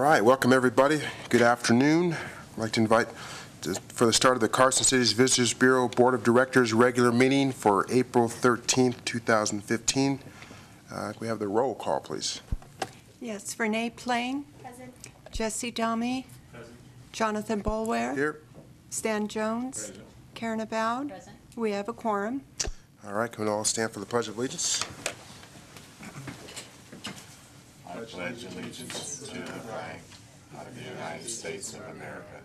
right, welcome everybody. Good afternoon. I'd like to invite for the start of the Carson City's Visitors Bureau Board of Directors regular meeting for April 13th, 2015. We have the roll call, please. Yes, Renee Plain. Present. Jesse Dami. Present. Jonathan Bolware. Here. Stan Jones. Present. Karen Aboud. Present. We have a quorum. All right, can we all stand for the Pledge of Allegiance? I pledge allegiance to the flag of the United States of America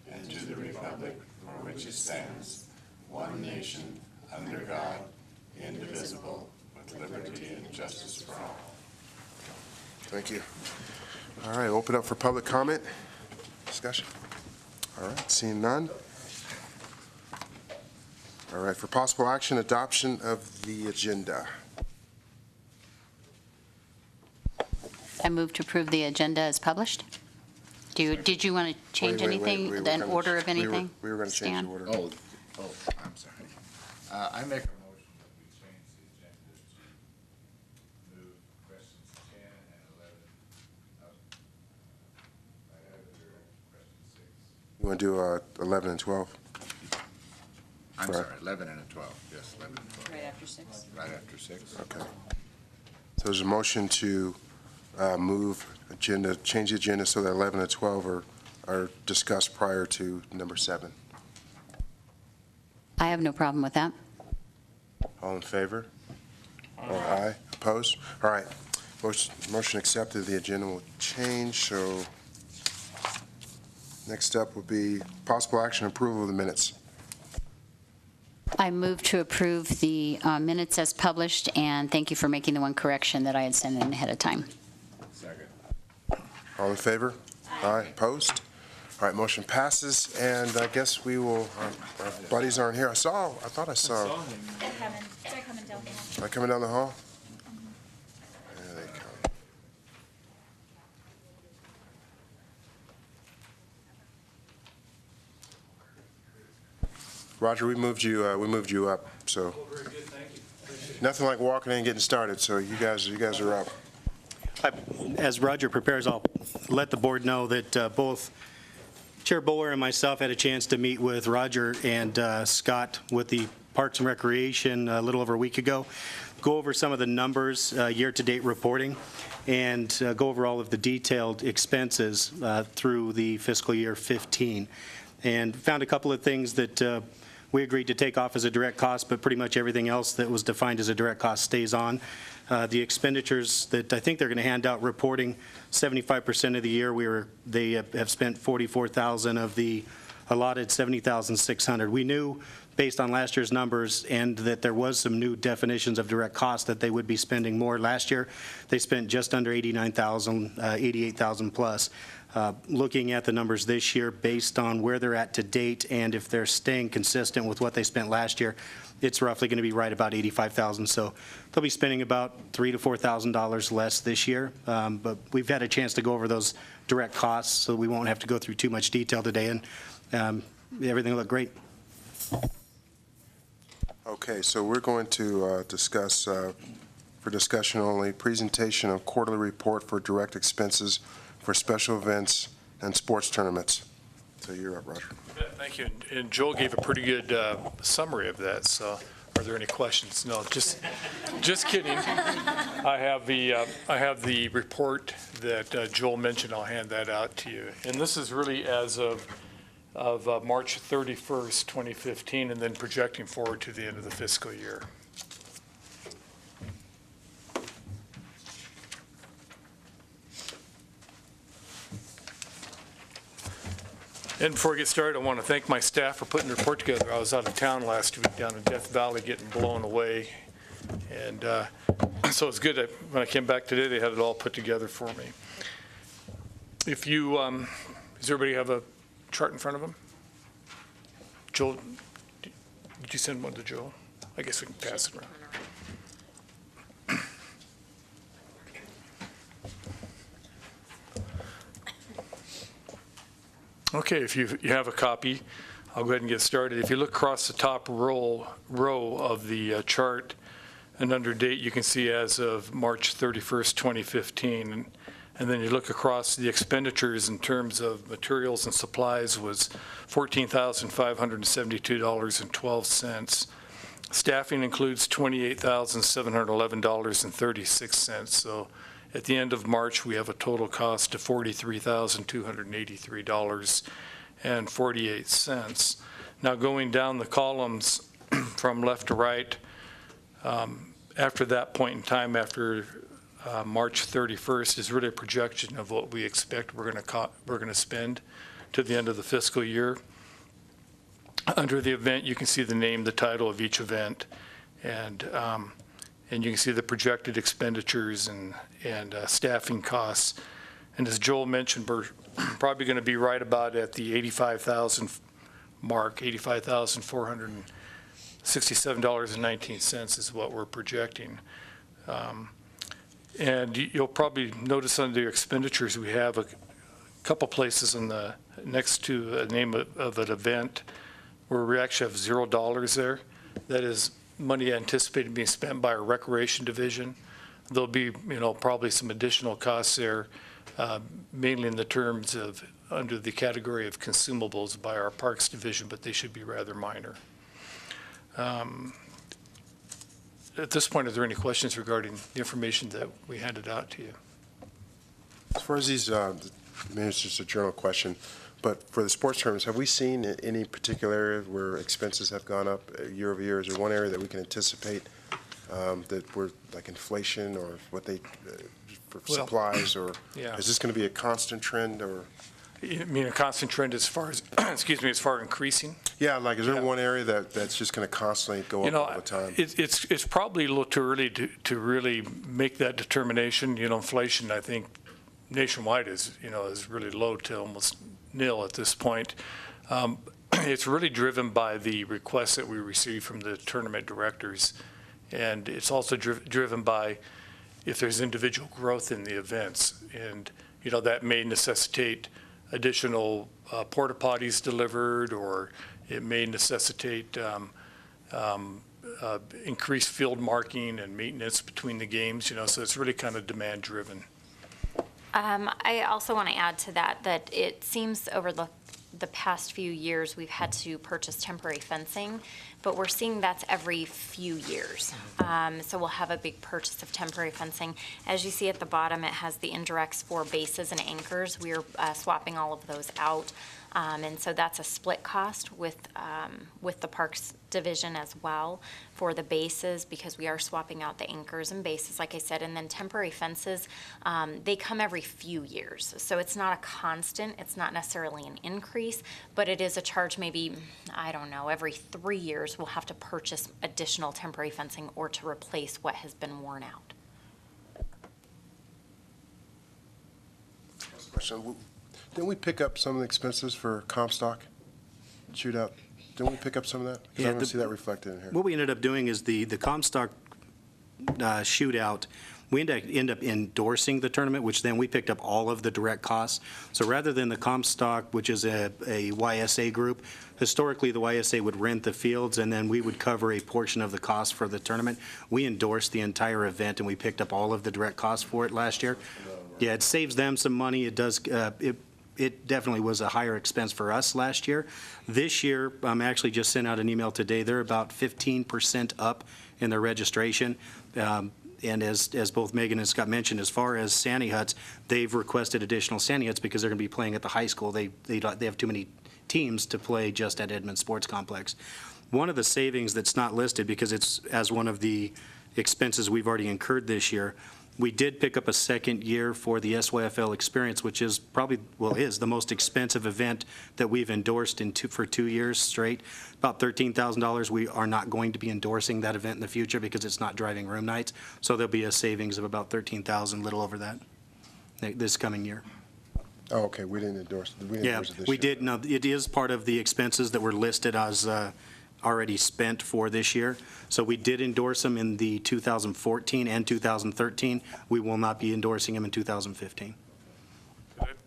and to the republic for which it stands, one nation, under God, indivisible, with liberty and justice for all. Thank you. All right, open up for public comment, discussion. All right, seeing none. All right, for possible action, adoption of the agenda. I move to approve the agenda as published. Did you want to change anything, the order of anything? We were going to change the order. Oh, I'm sorry. I make a motion that we change the agenda to move questions 10 and 11 up right after question 6. You want to do 11 and 12? I'm Correct. sorry, 11 and 12. Yes, 11 and 12. Right after 6. Right after 6. Okay. So there's a motion to change the agenda so that 11 and 12 are discussed prior to number 7. I have no problem with that. All in favor? Aye. Opposed? All right. Motion accepted. The agenda will change. So next up will be possible action approval of the minutes. I move to approve the minutes as published, and thank you for making the one correction that I had sent in ahead of time. Second. All in favor? Aye. Opposed? All right, motion passes, and I guess we will, our buddies aren't here. I thought I saw. They're coming down the hall. Are they coming down the hall? There they come. Roger, we moved you up, so. Very good, thank you. Nothing like walking in and getting started, so you guys are up. As Roger prepares, I'll let the board know that both Chair Bowler and myself had a chance to meet with Roger and Scott with the Parks and Recreation a little over a week ago, go over some of the numbers, year-to-date reporting, and go over all of the detailed expenses through the fiscal year 15, and found a couple of things that we agreed to take off as a direct cost, but pretty much everything else that was defined as a direct cost stays on. The expenditures that I think they're going to hand out reporting, 75% of the year they have spent $44,000 of the allotted $70,600. We knew based on last year's numbers and that there was some new definitions of direct cost that they would be spending more. Last year they spent just under $89,000, $88,000 plus. Looking at the numbers this year based on where they're at to date and if they're staying consistent with what they spent last year, it's roughly going to be right about $85,000. So they'll be spending about $3,000 to $4,000 less this year. But we've had a chance to go over those direct costs, so we won't have to go through too much detail today, and everything looked great. Okay, so we're going to discuss, for discussion only, presentation of quarterly report for direct expenses for special events and sports tournaments. So you're up, Roger. Thank you. And Joel gave a pretty good summary of that. So, are there any questions? No, just kidding. I have the report that Joel mentioned. I'll hand that out to you. And this is really as of March 31st, 2015, and then projecting forward to the end of the fiscal year. And before we get started, I want to thank my staff for putting the report together. I was out of town last week down in Death Valley getting blown away. And so it's good that when I came back today, they had it all put together for me. If you, does everybody have a chart in front of them? Joel, did you send one to Joel? I guess we can pass it around. Okay, if you have a copy, I'll go ahead and get started. If you look across the top row of the chart, and under date, you can see as of March 31st, 2015. And And then you look across the expenditures in terms of materials and supplies was $14,572.12. Staffing includes $28,711.36. So at the end of March, we have a total cost of $43,283.48. Now going down the columns from left to right, after that point in time, after March 31st, is really a projection of what we expect we're going to spend to the end of the fiscal year. Under the event, you can see the name, the title of each event, and you can see the projected expenditures and staffing costs. And as Joel mentioned, we're probably going to be right about at the 85,000 mark. $85,467.19 is what we're projecting. And you'll probably notice under expenditures, we have a couple places on the next to a name of an event where we actually have $0 there. That is money anticipated being spent by our recreation division. There'll be, probably some additional costs there, mainly in the terms of under the category of consumables by our parks division, but they should be rather minor. At this point, are there any questions regarding the information that we handed out to you? As far as these, maybe it's just a general question, but for the sports tournaments, have we seen any particular area where expenses have gone up year over year? Is there one area that we can anticipate that we're like inflation or what they, for supplies, or yeah. Is this going to be a constant trend, or? You mean a constant trend as far as, excuse me, as far as increasing? Yeah, like is there one area that's just going to constantly go up all the time? It's probably a little too early to really make that determination. Inflation, I think, nationwide is really low to almost nil at this point. It's really driven by the requests that we receive from the tournament directors, and it's also driven by if there's individual growth in the events, and that may necessitate additional porta potties delivered, or it may necessitate increased field marking and maintenance between the games. So it's really kind of demand driven. I also want to add to that it seems over the past few years we've had to purchase temporary fencing, but we're seeing that's every few years. So we'll have a big purchase of temporary fencing. As you see at the bottom, it has the indirects for bases and anchors. We're swapping all of those out. And so that's a split cost with the Parks Division as well for the bases, because we are swapping out the anchors and bases, like I said. And then temporary fences, they come every few years. So it's not a constant, it's not necessarily an increase, but it is a charge maybe, I don't know, every 3 years we'll have to purchase additional temporary fencing or to replace what has been worn out. Question. Didn't we pick up some of the expenses for Comstock shootout? Didn't we pick up some of that? Because I don't see that reflected in here. What we ended up doing is the Comstock shootout, we end up endorsing the tournament, which then we picked up all of the direct costs. So rather than the Comstock, which is a YSA group, historically the YSA would rent the fields and then we would cover a portion of the cost for the tournament. We endorsed the entire event and we picked up all of the direct costs for it last year. Yeah, it saves them some money. It does. It definitely was a higher expense for us last year. This year, I'm actually just sent out an email today. They're about 15% up in their registration. And as both Megan and Scott mentioned, as far as Sandy Huts, they've requested additional Sandy Huts because they're going to be playing at the high school. They have too many teams to play just at Edmond Sports Complex. One of the savings that's not listed because it's as one of the expenses we've already incurred this year, we did pick up a second year for the SYFL experience, which is probably, is the most expensive event that we've endorsed for 2 years straight. About $13,000. We are not going to be endorsing that event in the future because it's not driving room nights. So there'll be a savings of about $13,000, little over that, this coming year. Oh, okay. We didn't endorse it this year. We did. No, it is part of the expenses that were listed as already spent for this year. So we did endorse them in the 2014 and 2013. We will not be endorsing them in 2015.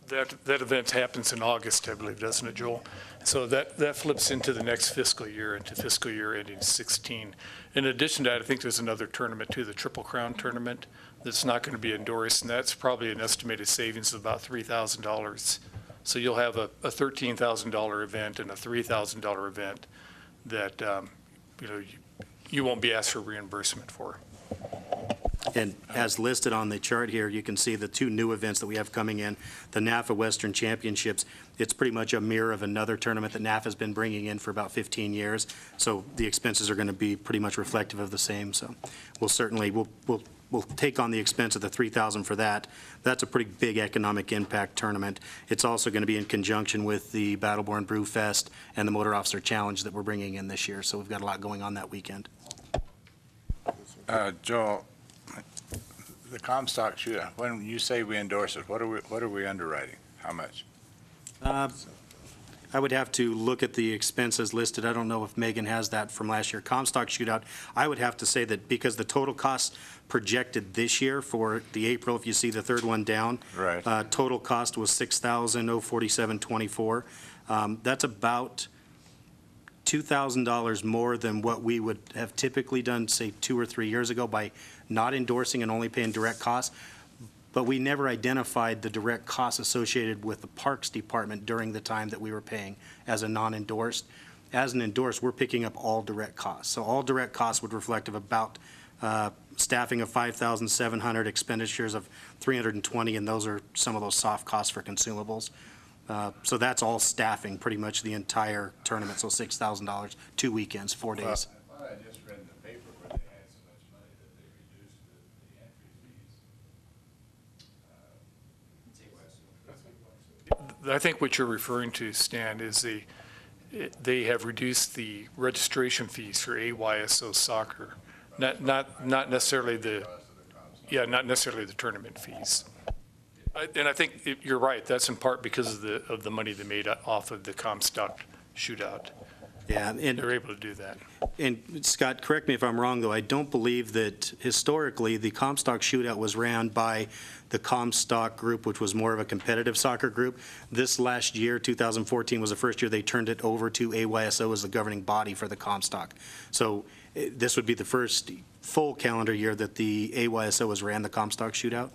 That event happens in August, I believe, doesn't it, Joel? So that flips into the next fiscal year, into fiscal year ending 16. In addition to that, I think there's another tournament too, the Triple Crown Tournament, that's not going to be endorsed, and that's probably an estimated savings of about $3,000. So you'll have a $13,000 event and a $3,000 event that, you won't be asked for reimbursement for. And as listed on the chart here, you can see the two new events that we have coming in, the NAFA Western Championships. It's pretty much a mirror of another tournament that NAFA's been bringing in for about 15 years. So the expenses are going to be pretty much reflective of the same. So we'll certainly, we'll take on the expense of the $3,000 for that. That's a pretty big economic impact tournament. It's also going to be in conjunction with the Battleborn Brew Fest and the Motor Officer Challenge that we're bringing in this year. So we've got a lot going on that weekend. Joel, the Comstock shootout, when you say we endorse it, what are we underwriting? How much? I would have to look at the expenses listed. I don't know if Megan has that from last year. Comstock shootout, I would have to say that because the total cost projected this year for the April, if you see the third one down, Right. Total cost was $6,047.24. That's about $2,000 more than what we would have typically done, say, 2 or 3 years ago by not endorsing and only paying direct costs. But we never identified the direct costs associated with the Parks Department during the time that we were paying as a non-endorsed. As an endorsed, we're picking up all direct costs. So all direct costs would reflect of about staffing of 5,700, expenditures of 320, and those are some of those soft costs for consumables. So that's all staffing, pretty much the entire tournament, so $6,000, 2 weekends, 4 days. I thought I just read in the paper where they had so much money that they reduced the entry fees. I think what you're referring to, Stan, is they have reduced the registration fees for AYSO soccer, not necessarily not necessarily the tournament fees. And I think you're right. That's in part because of the money they made off of the Comstock shootout. Yeah, and They're able to do that. And Scott, correct me if I'm wrong, though, I don't believe that historically the Comstock shootout was ran by the Comstock group, which was more of a competitive soccer group. This last year, 2014, was the first year they turned it over to AYSO as the governing body for the Comstock. So this would be the first full calendar year that the AYSO has ran the Comstock shootout?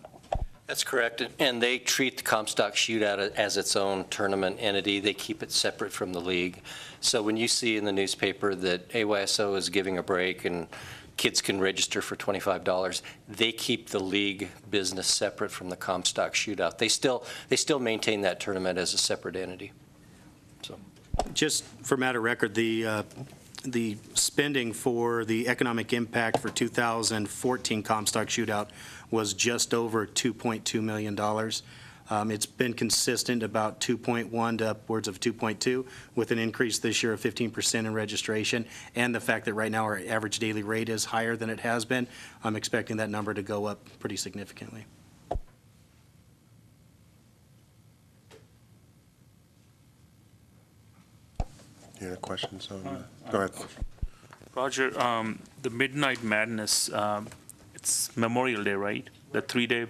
That's correct, and they treat the Comstock shootout as its own tournament entity. They keep it separate from the league. So when you see in the newspaper that AYSO is giving a break and kids can register for $25, they keep the league business separate from the Comstock shootout. They still maintain that tournament as a separate entity. So, just for matter of record, the spending for the economic impact for 2014 Comstock shootout was just over $2.2 million. It's been consistent about 2.1 to upwards of 2.2, with an increase this year of 15% in registration, and the fact that right now our average daily rate is higher than it has been. I'm expecting that number to go up pretty significantly. Any other questions on go ahead. Roger, the Midnight Madness, it's Memorial Day, right? The 3-day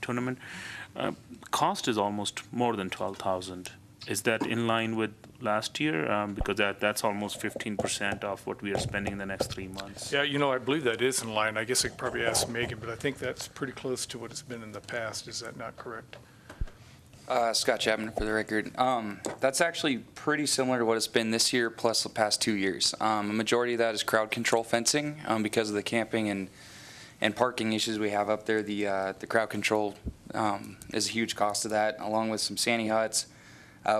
tournament. Cost is almost more than $12,000. Is that in line with last year? Because that's almost 15% of what we are spending in the next 3 months. Yeah, I believe that is in line. I guess I could probably ask Megan, but I think that's pretty close to what it's been in the past. Is that not correct? Scott Chapman for the record. That's actually pretty similar to what it's been this year plus the past 2 years. A majority of that is crowd control fencing because of the camping and parking issues we have up there. The crowd control is a huge cost of that, along with some Sandy huts.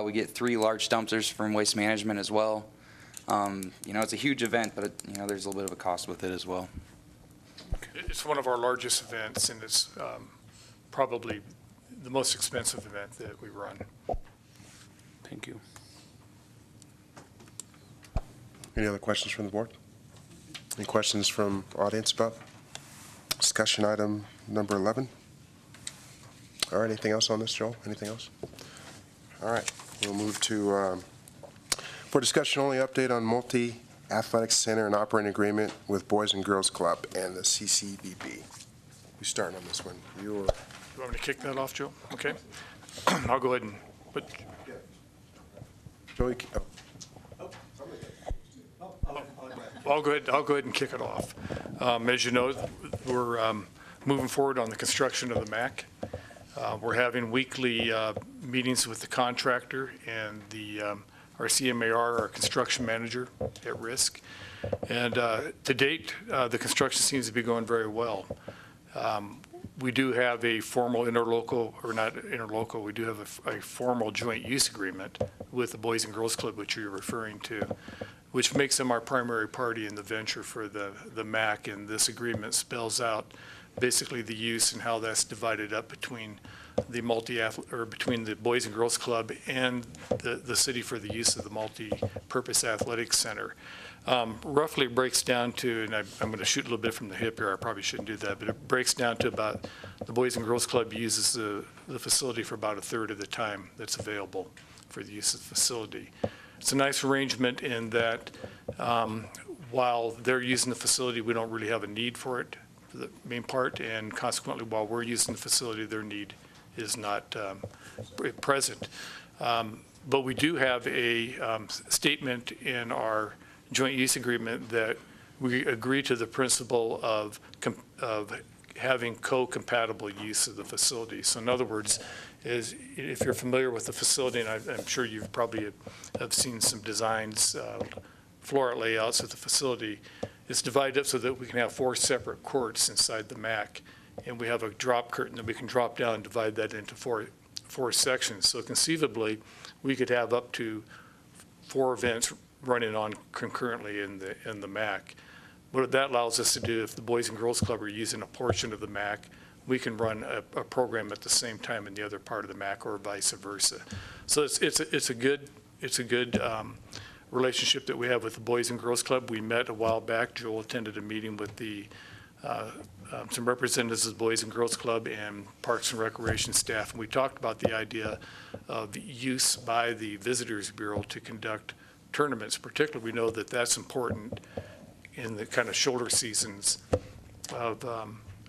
We get 3 large dumpsters from Waste Management as well. It's a huge event, but there's a little bit of a cost with it as well. It's one of our largest events, and it's probably the most expensive event that we run. Thank you. Any other questions from the board? Any questions from audience about discussion item number 11? All right, anything else on this, Joel? Anything else? All right, we'll move to, for discussion only, update on multi-athletic center and operating agreement with Boys and Girls Club and the CCBB. Who's starting on this one? You or? You want me to kick that off, Joe? Okay. I'll go ahead and put, Joey, I'll go ahead and kick it off. As you know, we're moving forward on the construction of the MAC. We're having weekly meetings with the contractor and our CMAR, our construction manager at risk. And to date, the construction seems to be going very well. We do have a formal interlocal, or not interlocal, we do have a formal joint use agreement with the Boys and Girls Club, which you're referring to, which makes them our primary party in the venture for the MAC. And this agreement spells out basically the use and how that's divided up between between the Boys and Girls Club and the city for the use of the multi-purpose athletics center. Roughly it breaks down to, and I'm going to shoot a little bit from the hip here, I probably shouldn't do that, but it breaks down to about, the Boys and Girls Club uses the facility for about a third of the time that's available for the use of the facility. It's a nice arrangement in that while they're using the facility, we don't really have a need for it, for the main part, and consequently, while we're using the facility, their need is not present. But we do have a statement in our joint use agreement that we agree to the principle of having co-compatible use of the facility. So in other words, if you're familiar with the facility, and I'm sure you probably have seen some designs, floor layouts of the facility, it's divided up so that we can have 4 separate courts inside the MAC. And we have a drop curtain that we can drop down and divide that into four sections. So conceivably, we could have up to 4 events running on concurrently in the MAC. What that allows us to do, if the Boys and Girls Club are using a portion of the MAC, we can run a program at the same time in the other part of the MAC, or vice versa. So it's a good relationship that we have with the Boys and Girls Club. We met a while back. Joel attended a meeting with some representatives of the Boys and Girls Club and Parks and Recreation staff, and we talked about the idea of use by the Visitors Bureau to conduct tournaments. Particularly, we know that that's important in the kind of shoulder seasons of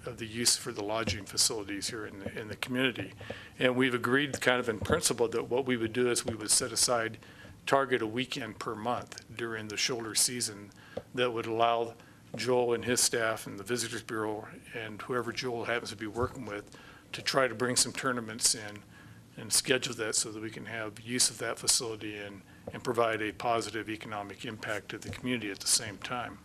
the use for the lodging facilities here in the community. And we've agreed kind of in principle that what we would do is we would set aside, target a weekend per month during the shoulder season that would allow Joel and his staff and the Visitors Bureau and whoever Joel happens to be working with to try to bring some tournaments in and schedule that so that we can have use of that facility and provide a positive economic impact to the community at the same time.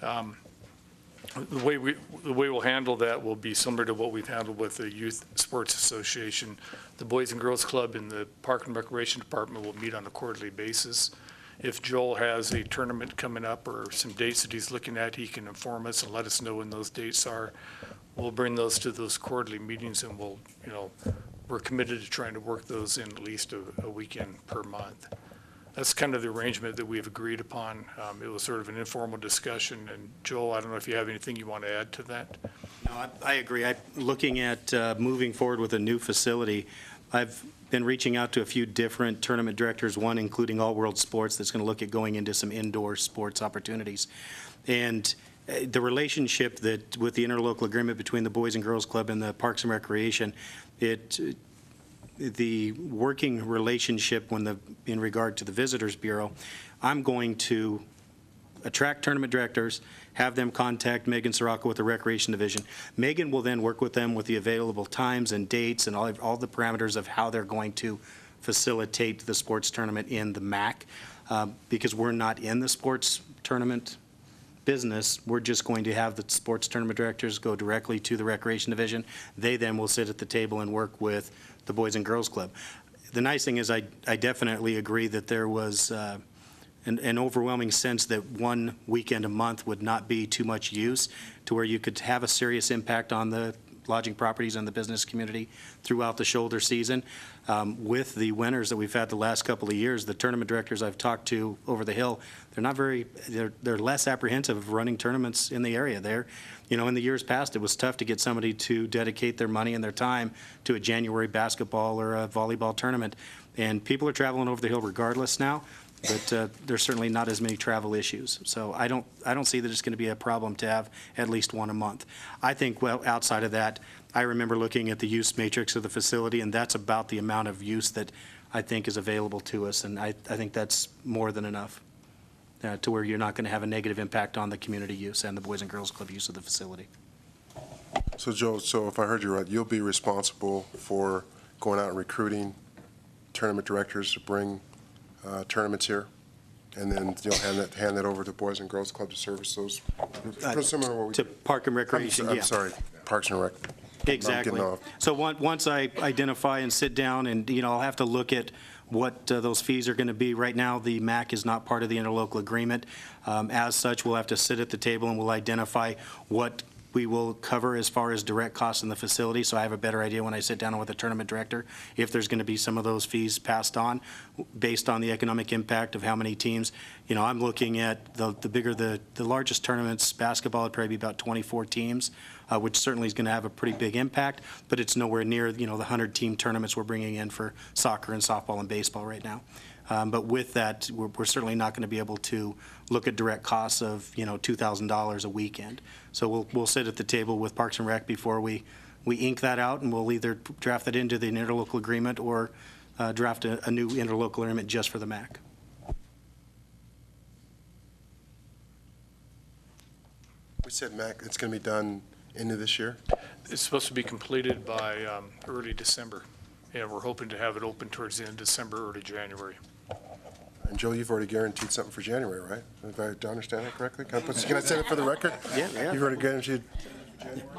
The way we'll handle that will be similar to what we've handled with the Youth Sports Association. The Boys and Girls Club and the Park and Recreation Department will meet on a quarterly basis. If Joel has a tournament coming up or some dates that he's looking at, he can inform us and let us know when those dates are. We'll bring those to those quarterly meetings, and we're committed to trying to work those in at least a weekend per month. That's kind of the arrangement that we've agreed upon. It was sort of an informal discussion. And Joel, I don't know if you have anything you want to add to that? No, I agree. Looking at moving forward with a new facility, I've been reaching out to a few different tournament directors, one including All World Sports, that's going to look at going into some indoor sports opportunities. And the relationship that with the interlocal agreement between the Boys and Girls Club and the Parks and Recreation, the working relationship in regard to the Visitors Bureau, I'm going to attract tournament directors, have them contact Megan Sirocco with the Recreation Division. Megan will then work with them with the available times and dates and all the parameters of how they're going to facilitate the sports tournament in the MAC. Because we're not in the sports tournament business, we're just going to have the sports tournament directors go directly to the Recreation Division. They then will sit at the table and work with the Boys and Girls Club. The nice thing is I definitely agree that there was an overwhelming sense that one weekend a month would not be too much use to where you could have a serious impact on the lodging properties and the business community throughout the shoulder season. With the winners that we've had the last couple of years, the tournament directors I've talked to over the hill, they're less apprehensive of running tournaments in the area. In the years past, it was tough to get somebody to dedicate their money and their time to a January basketball or a volleyball tournament. And people are traveling over the hill regardless now, but there's certainly not as many travel issues. So I don't see that it's going to be a problem to have at least one a month. I think, well, outside of that, I remember looking at the use matrix of the facility, and that's about the amount of use that I think is available to us, and I think that's more than enough to where you're not going to have a negative impact on the community use and the Boys and Girls Club use of the facility. So Joe, so if I heard you right, you'll be responsible for going out and recruiting tournament directors to bring tournaments here? And then you'll hand that over to Boys and Girls Club to service those? Similar to what we To Park and Recreation, I'm yeah. sorry, Parks and Rec. Exactly. getting off. So once I identify and sit down, and, I'll have to look at what those fees are going to be. Right now, the MAC is not part of the interlocal agreement. As such, we'll have to sit at the table and we'll identify what we will cover as far as direct costs in the facility, so I have a better idea when I sit down with the tournament director if there's going to be some of those fees passed on based on the economic impact of how many teams. I'm looking at the bigger, the largest tournaments, basketball would probably be about 24 teams, which certainly is going to have a pretty big impact, but it's nowhere near, the 100-team tournaments we're bringing in for soccer and softball and baseball right now. But with that, we're certainly not going to be able to look at direct costs of, $2,000 a weekend. So we'll sit at the table with Parks and Rec before we ink that out, and we'll either draft that into the interlocal agreement or draft a new interlocal agreement just for the MAC. We said, MAC, it's going to be done into this year? It's supposed to be completed by early December, and we're hoping to have it open towards the end of December, early January. And Joe, you've already guaranteed something for January, right? If I understand that correctly? Can I say that for the record? Yeah. You've already guaranteed?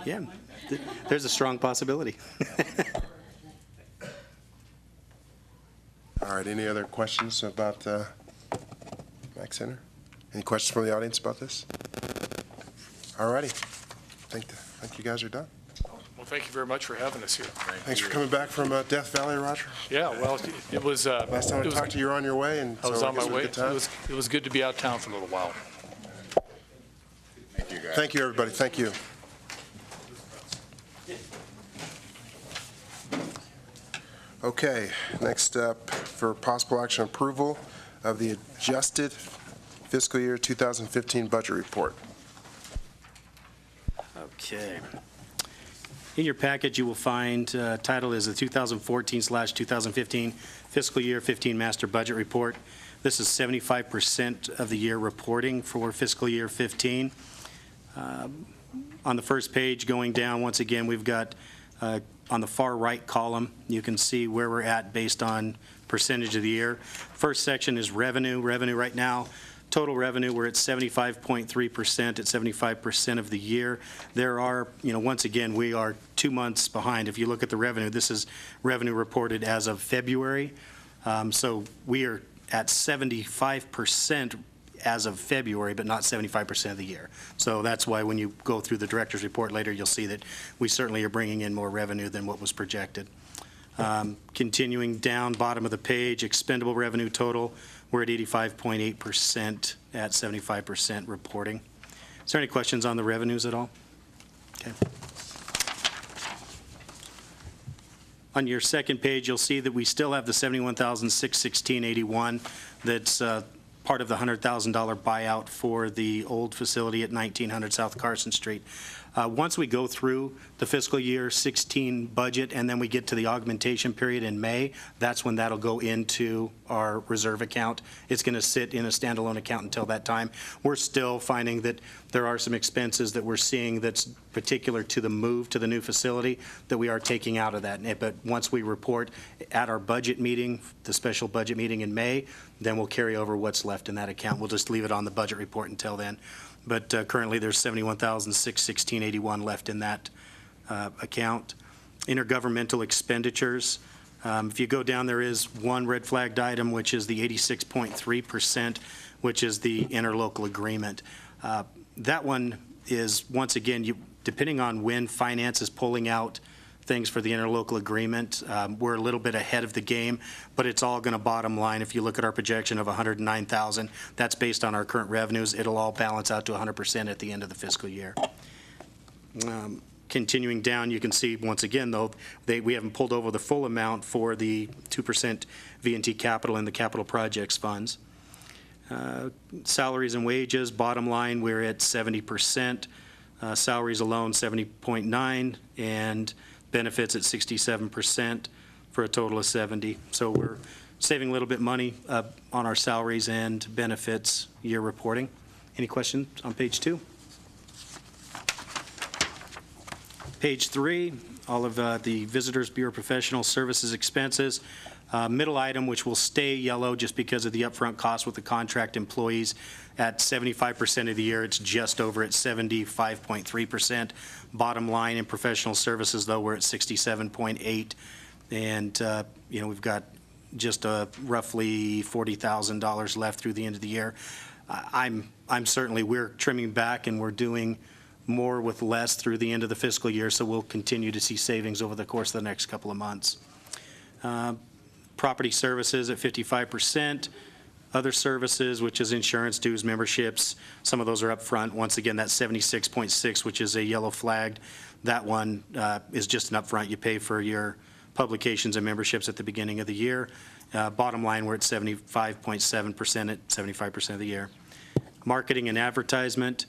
Yeah, there's a strong possibility. All right, any other questions about MAC Center? Any questions from the audience about this? All righty. I think you guys are done. Well, thank you very much for having us here. Thanks for coming back from Death Valley, Roger. Yeah, well, it was. Last time I talked to you, you were on your way, and I was so on my guess it way. was a good time. It was good to be out of town for a little while. Thank you, guys. Thank you, everybody. Thank you. Okay, next up for possible action approval of the adjusted fiscal year 2015 budget report. Okay. In your package, you will find, title is the 2014/2015 Fiscal Year 15 Master Budget Report. This is 75% of the year reporting for fiscal year 15. On the first page, going down, once again, we've got, on the far right column, you can see where we're at based on percentage of the year. First section is revenue. Revenue right now, total revenue, we're at 75.3%, at 75% of the year. There are, once again, we are 2 months behind. If you look at the revenue, this is revenue reported as of February. So we are at 75% as of February, but not 75% of the year. So that's why when you go through the director's report later, you'll see that we certainly are bringing in more revenue than what was projected. Continuing down, bottom of the page, expendable revenue total, we're at 85.8% at 75% reporting. Is there any questions on the revenues at all? Okay. On your second page, you'll see that we still have the $71,616.81 that's part of the $100,000 buyout for the old facility at 1900 South Carson Street. Once we go through the fiscal year 16 budget and then we get to the augmentation period in May, that's when that'll go into our reserve account. It's going to sit in a standalone account until that time. We're still finding that there are some expenses that we're seeing that's particular to the move to the new facility that we are taking out of that. But once we report at our budget meeting, the special budget meeting in May, then we'll carry over what's left in that account. We'll just leave it on the budget report until then. But currently, there's $71,616.81 left in that account. Intergovernmental expenditures. If you go down, there is one red flagged item, which is the 86.3%, which is the interlocal agreement. That one is, once again, depending on when finance is pulling out things for the interlocal agreement, we're a little bit ahead of the game, but it's all going to bottom line. If you look at our projection of $109,000, that's based on our current revenues. It'll all balance out to 100% at the end of the fiscal year. Continuing down, you can see, once again, though, we haven't pulled over the full amount for the 2% V&T capital and the capital projects funds. Salaries and wages, bottom line, we're at 70%. Salaries alone, 70.9, and benefits at 67% for a total of 70. So we're saving a little bit money on our salaries and benefits year reporting. Any questions on page 2? Page 3, all of the Visitors Bureau Professional Services expenses. Middle item, which will stay yellow just because of the upfront cost with the contract employees. At 75% of the year, it's just over at 75.3%. Bottom line in professional services, though, we're at 67.8. And, we've got just roughly $40,000 left through the end of the year. We're trimming back and we're doing more with less through the end of the fiscal year, so we'll continue to see savings over the course of the next couple of months. Property services at 55%. Other services, which is insurance, dues, memberships, some of those are up front. Once again, that's 76.6, which is a yellow flagged. That one is just an upfront. You pay for your publications and memberships at the beginning of the year. Bottom line, we're at 75.7% at 75% of the year. Marketing and advertisement,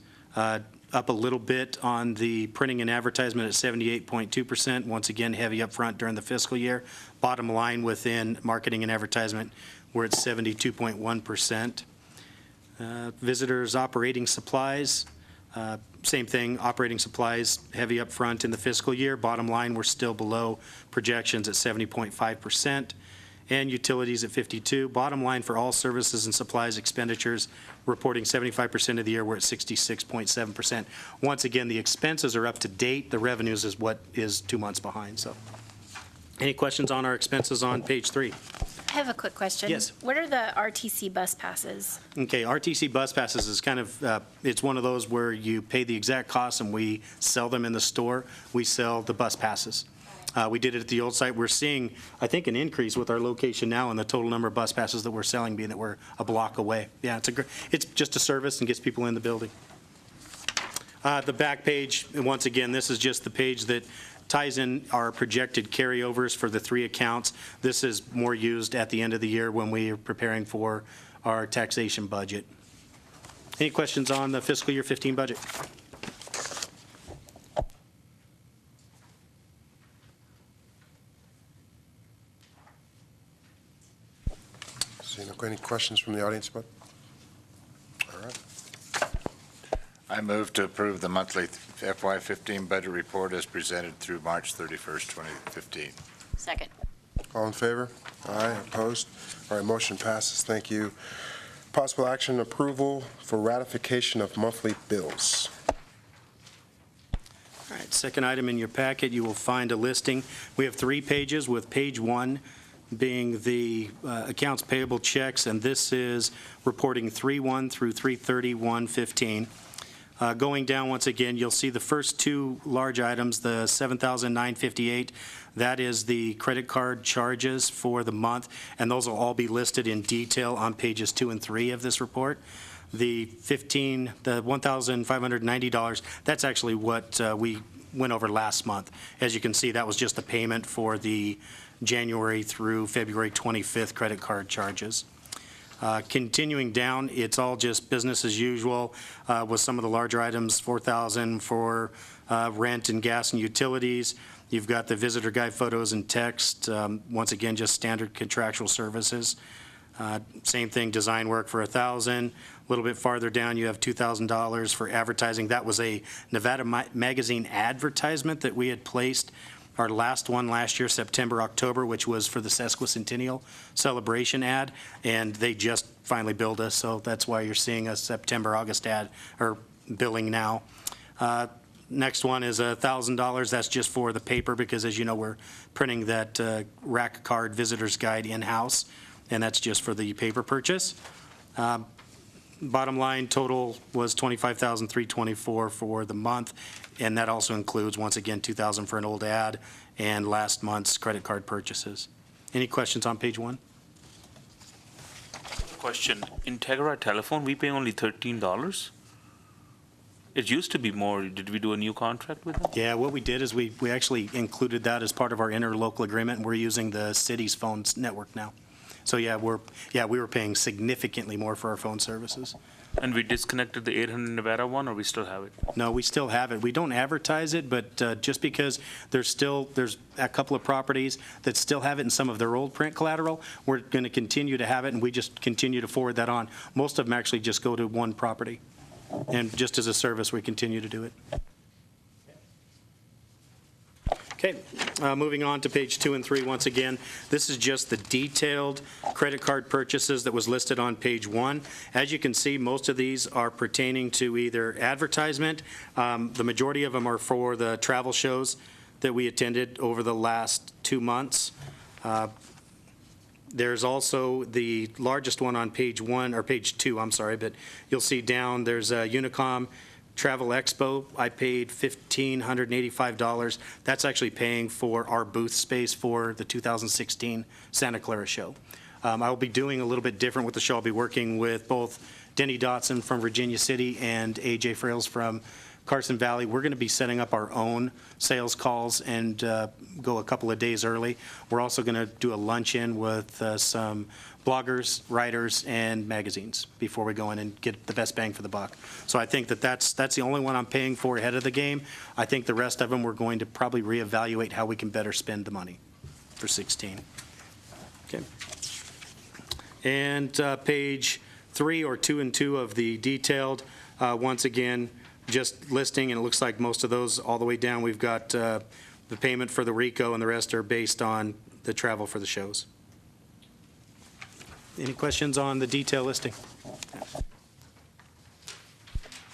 up a little bit on the printing and advertisement at 78.2%. Once again, heavy upfront during the fiscal year. Bottom line within marketing and advertisement, we're at 72.1%. Visitors operating supplies, same thing, operating supplies, heavy upfront in the fiscal year. Bottom line, we're still below projections at 70.5%. And utilities at 52. Bottom line for all services and supplies expenditures, reporting 75% of the year, we're at 66.7%. Once again, the expenses are up to date. The revenues is what is 2 months behind. So, any questions on our expenses on page 3? I have a quick question. Yes. What are the RTC bus passes? Okay, RTC bus passes is kind of, it's one of those where you pay the exact cost and we sell them in the store. We sell the bus passes. We did it at the old site. We're seeing, I think, an increase with our location now and the total number of bus passes that we're selling, being that we're a block away. Yeah, it's just a service and gets people in the building. The back page, and once again, this is just the page that ties in our projected carryovers for the 3 accounts. This is more used at the end of the year when we are preparing for our taxation budget. Any questions on the fiscal year 15 budget? Any questions from the audience? All right. I move to approve the monthly FY15 budget report as presented through March 31st, 2015. Second. All in favor? Aye. Opposed? All right, motion passes. Thank you. Possible action approval for ratification of monthly bills. All right, second item in your packet, you will find a listing. We have 3 pages, with page 1 being the accounts payable checks, and this is reporting 3/1 through 3/31/15. Going down once again, you'll see the first 2 large items, the $7,958. That is the credit card charges for the month, and those will all be listed in detail on pages 2 and 3 of this report. The $1,590, that's actually what we went over last month. As you can see, that was just a payment for the January through February 25th credit card charges. Continuing down, it's all just business as usual with some of the larger items, $4,000 for rent and gas and utilities. You've got the visitor guide photos and text, once again, just standard contractual services. Same thing, design work for $1,000. A little bit farther down, you have $2,000 for advertising. That was a Nevada Magazine advertisement that we had placed. Our last one last year, September, October, which was for the sesquicentennial celebration ad, and they just finally billed us, so that's why you're seeing a September, August ad, or billing now. Next one is $1,000. That's just for the paper, because as you know, we're printing that rack card visitor's guide in-house, and that's just for the paper purchase. Bottom line total was $25,324 for the month, and that also includes, once again, $2,000 for an old ad and last month's credit card purchases. Any questions on page 1? Question, Integra Telephone, we pay only $13? It used to be more. Did we do a new contract with them? Yeah, what we did is we actually included that as part of our interlocal agreement, and we're using the city's phone network now. So yeah, we were paying significantly more for our phone services. And we disconnected the 800 Nevada one, or we still have it? No, we still have it. We don't advertise it, but just because there's a couple of properties that still have it in some of their old print collateral, we're going to continue to have it, and we just continue to forward that on. Most of them actually just go to one property. And just as a service, we continue to do it. Okay, moving on to page 2 and 3 once again. This is just the detailed credit card purchases that was listed on page 1. As you can see, most of these are pertaining to either advertisement. The majority of them are for the travel shows that we attended over the last 2 months. There's also the largest one on page 1, or page 2, I'm sorry, but you'll see down, there's a Unicom Travel Expo. I paid $1,585. That's actually paying for our booth space for the 2016 Santa Clara show. I'll be doing a little bit different with the show. I'll be working with both Denny Dotson from Virginia City and AJ Frails from Carson Valley. We're going to be setting up our own sales calls and go a couple of days early. We're also going to do a luncheon with some bloggers, writers, and magazines before we go in and get the best bang for the buck. So I think that's the only one I'm paying for ahead of the game. I think the rest of them we're going to probably reevaluate how we can better spend the money for 16. Okay. And page 3 or 2 and 2 of the detailed, once again, just listing, and it looks like most of those all the way down, we've got the payment for the RICO, and the rest are based on the travel for the shows. Any questions on the detail listing?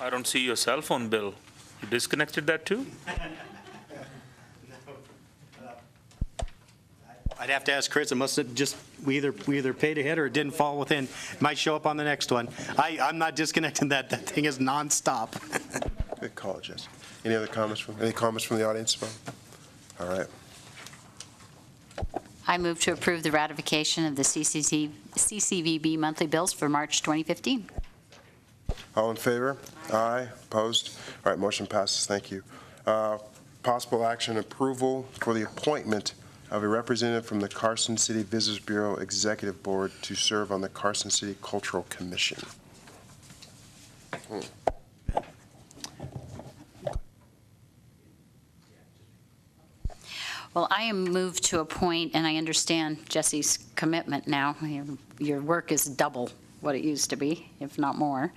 I don't see your cell phone bill. You disconnected that too? I'd have to ask Chris. It must have just, we either paid ahead or it didn't fall within. It might show up on the next one. I'm not disconnecting that. That thing is nonstop. Good call, Jesse. Any comments from the audience? All right. I move to approve the ratification of the CCVB monthly bills for March 2015. All in favor? Aye. Opposed? All right, motion passes. Thank you. Possible action approval for the appointment of a representative from the Carson City Visitors Bureau Executive Board to serve on the Carson City Cultural Commission. Well, I am moved to appoint, and I understand Jesse's commitment now. Your work is double what it used to be, if not more.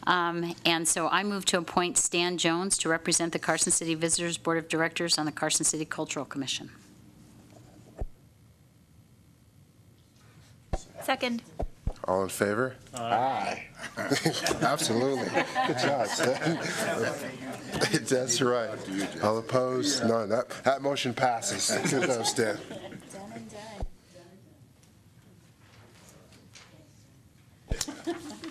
And so I move to appoint Stan Jones to represent the Carson City Visitors Board of Directors on the Carson City Cultural Commission. Second. All in favor? Aye. Absolutely. Good job, Stan. That's right. All opposed? None. That motion passes. Good job, Stan.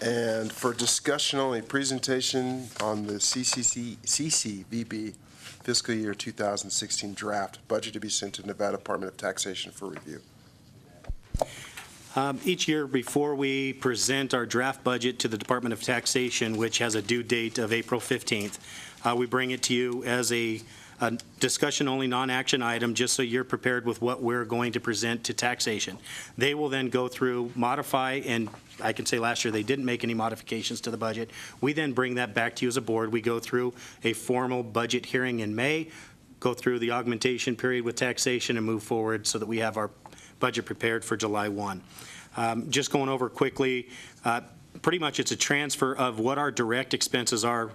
And for discussion only, presentation on the CCVB fiscal year 2016 draft budget to be sent to Nevada Department of Taxation for review. Each year before we present our draft budget to the Department of Taxation, which has a due date of April 15th, we bring it to you as a discussion-only non-action item, just so you're prepared with what we're going to present to taxation. They will then go through, modify, and I can say last year they didn't make any modifications to the budget. We then bring that back to you as a board. We go through a formal budget hearing in May, go through the augmentation period with taxation, and move forward so that we have our budget prepared for July 1. Just going over quickly, pretty much it's a transfer of what our direct expenses are,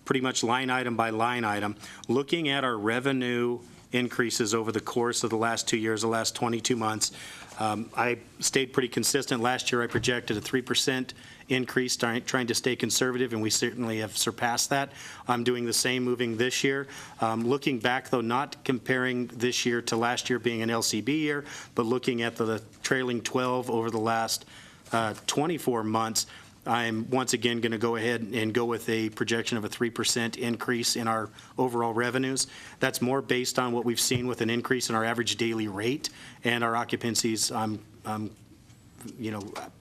pretty much line item by line item. Looking at our revenue increases over the course of the last 2 years, the last 22 months, I stayed pretty consistent. Last year I projected a 3% increase, trying to stay conservative, and we certainly have surpassed that. I'm doing the same moving this year. Looking back, though, not comparing this year to last year being an LCB year, but looking at the trailing 12 over the last 24 months, I'm once again going to go ahead and go with a projection of a 3% increase in our overall revenues. That's more based on what we've seen with an increase in our average daily rate and our occupancies.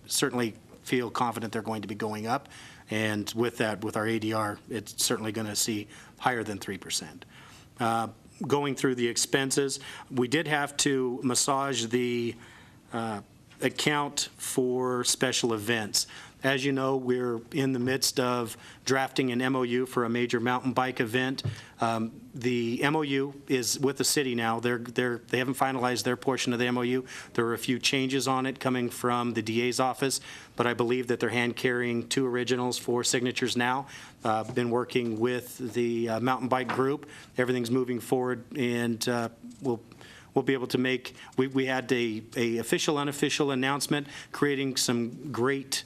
Certainly feel confident they're going to be going up, and with that, with our ADR, it's certainly going to see higher than 3%. Going through the expenses, we did have to massage the account for special events. As you know, we're in the midst of drafting an MOU for a major mountain bike event. The MOU is with the city now. They haven't finalized their portion of the MOU. There are a few changes on it coming from the DA's office, but I believe that they're hand-carrying 2 originals for signatures now. Been working with the mountain bike group. Everything's moving forward, and we'll be able to make, we had a official, unofficial announcement, creating some great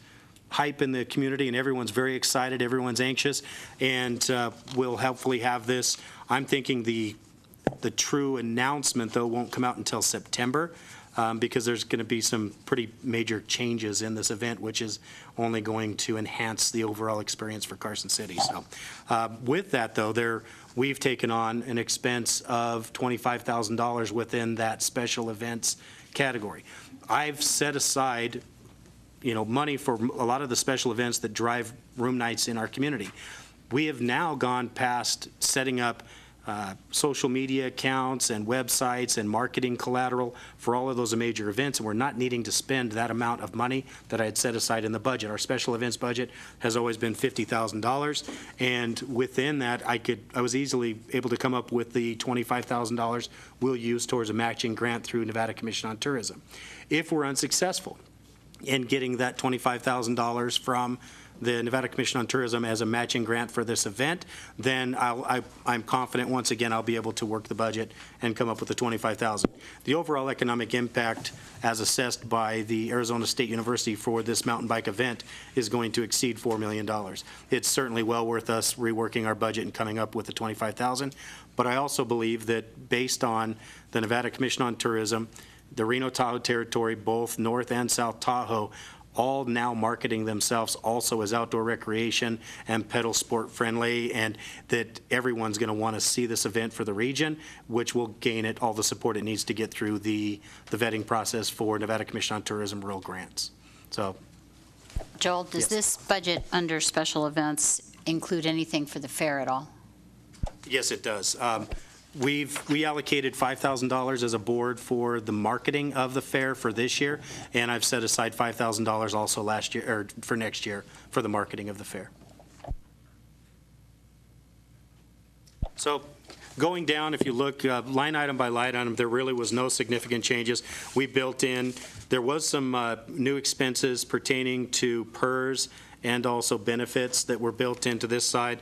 hype in the community, and everyone's very excited, everyone's anxious, and we'll hopefully have this. I'm thinking the true announcement, though, won't come out until September, because there's going to be some pretty major changes in this event, which is only going to enhance the overall experience for Carson City. So with that, though, we've taken on an expense of $25,000 within that special events category. I've set aside money for a lot of the special events that drive room nights in our community. We have now gone past setting up social media accounts and websites and marketing collateral for all of those major events, and we're not needing to spend that amount of money that I had set aside in the budget. Our special events budget has always been $50,000, and within that, I was easily able to come up with the $25,000 we'll use towards a matching grant through Nevada Commission on Tourism. If we're unsuccessful in getting that $25,000 from the Nevada Commission on Tourism as a matching grant for this event, then I'm confident, once again, I'll be able to work the budget and come up with the $25,000. The overall economic impact, as assessed by the Arizona State University for this mountain bike event, is going to exceed $4 million. It's certainly well worth us reworking our budget and coming up with the $25,000. But I also believe that based on the Nevada Commission on Tourism, the Reno Tahoe territory, both North and South Tahoe, all now marketing themselves also as outdoor recreation and pedal sport friendly, and that everyone's going to want to see this event for the region, which will gain it all the support it needs to get through the vetting process for Nevada Commission on Tourism rural grants. So, Joel, does this budget under special events include anything for the fair at all? yes, it does. We allocated $5,000 as a board for the marketing of the fair for this year, and I've set aside $5,000 also last year, or for next year, for the marketing of the fair. So going down, if you look line item by line item, there really was no significant changes. We built in, there was some new expenses pertaining to PERS and also benefits that were built into this side.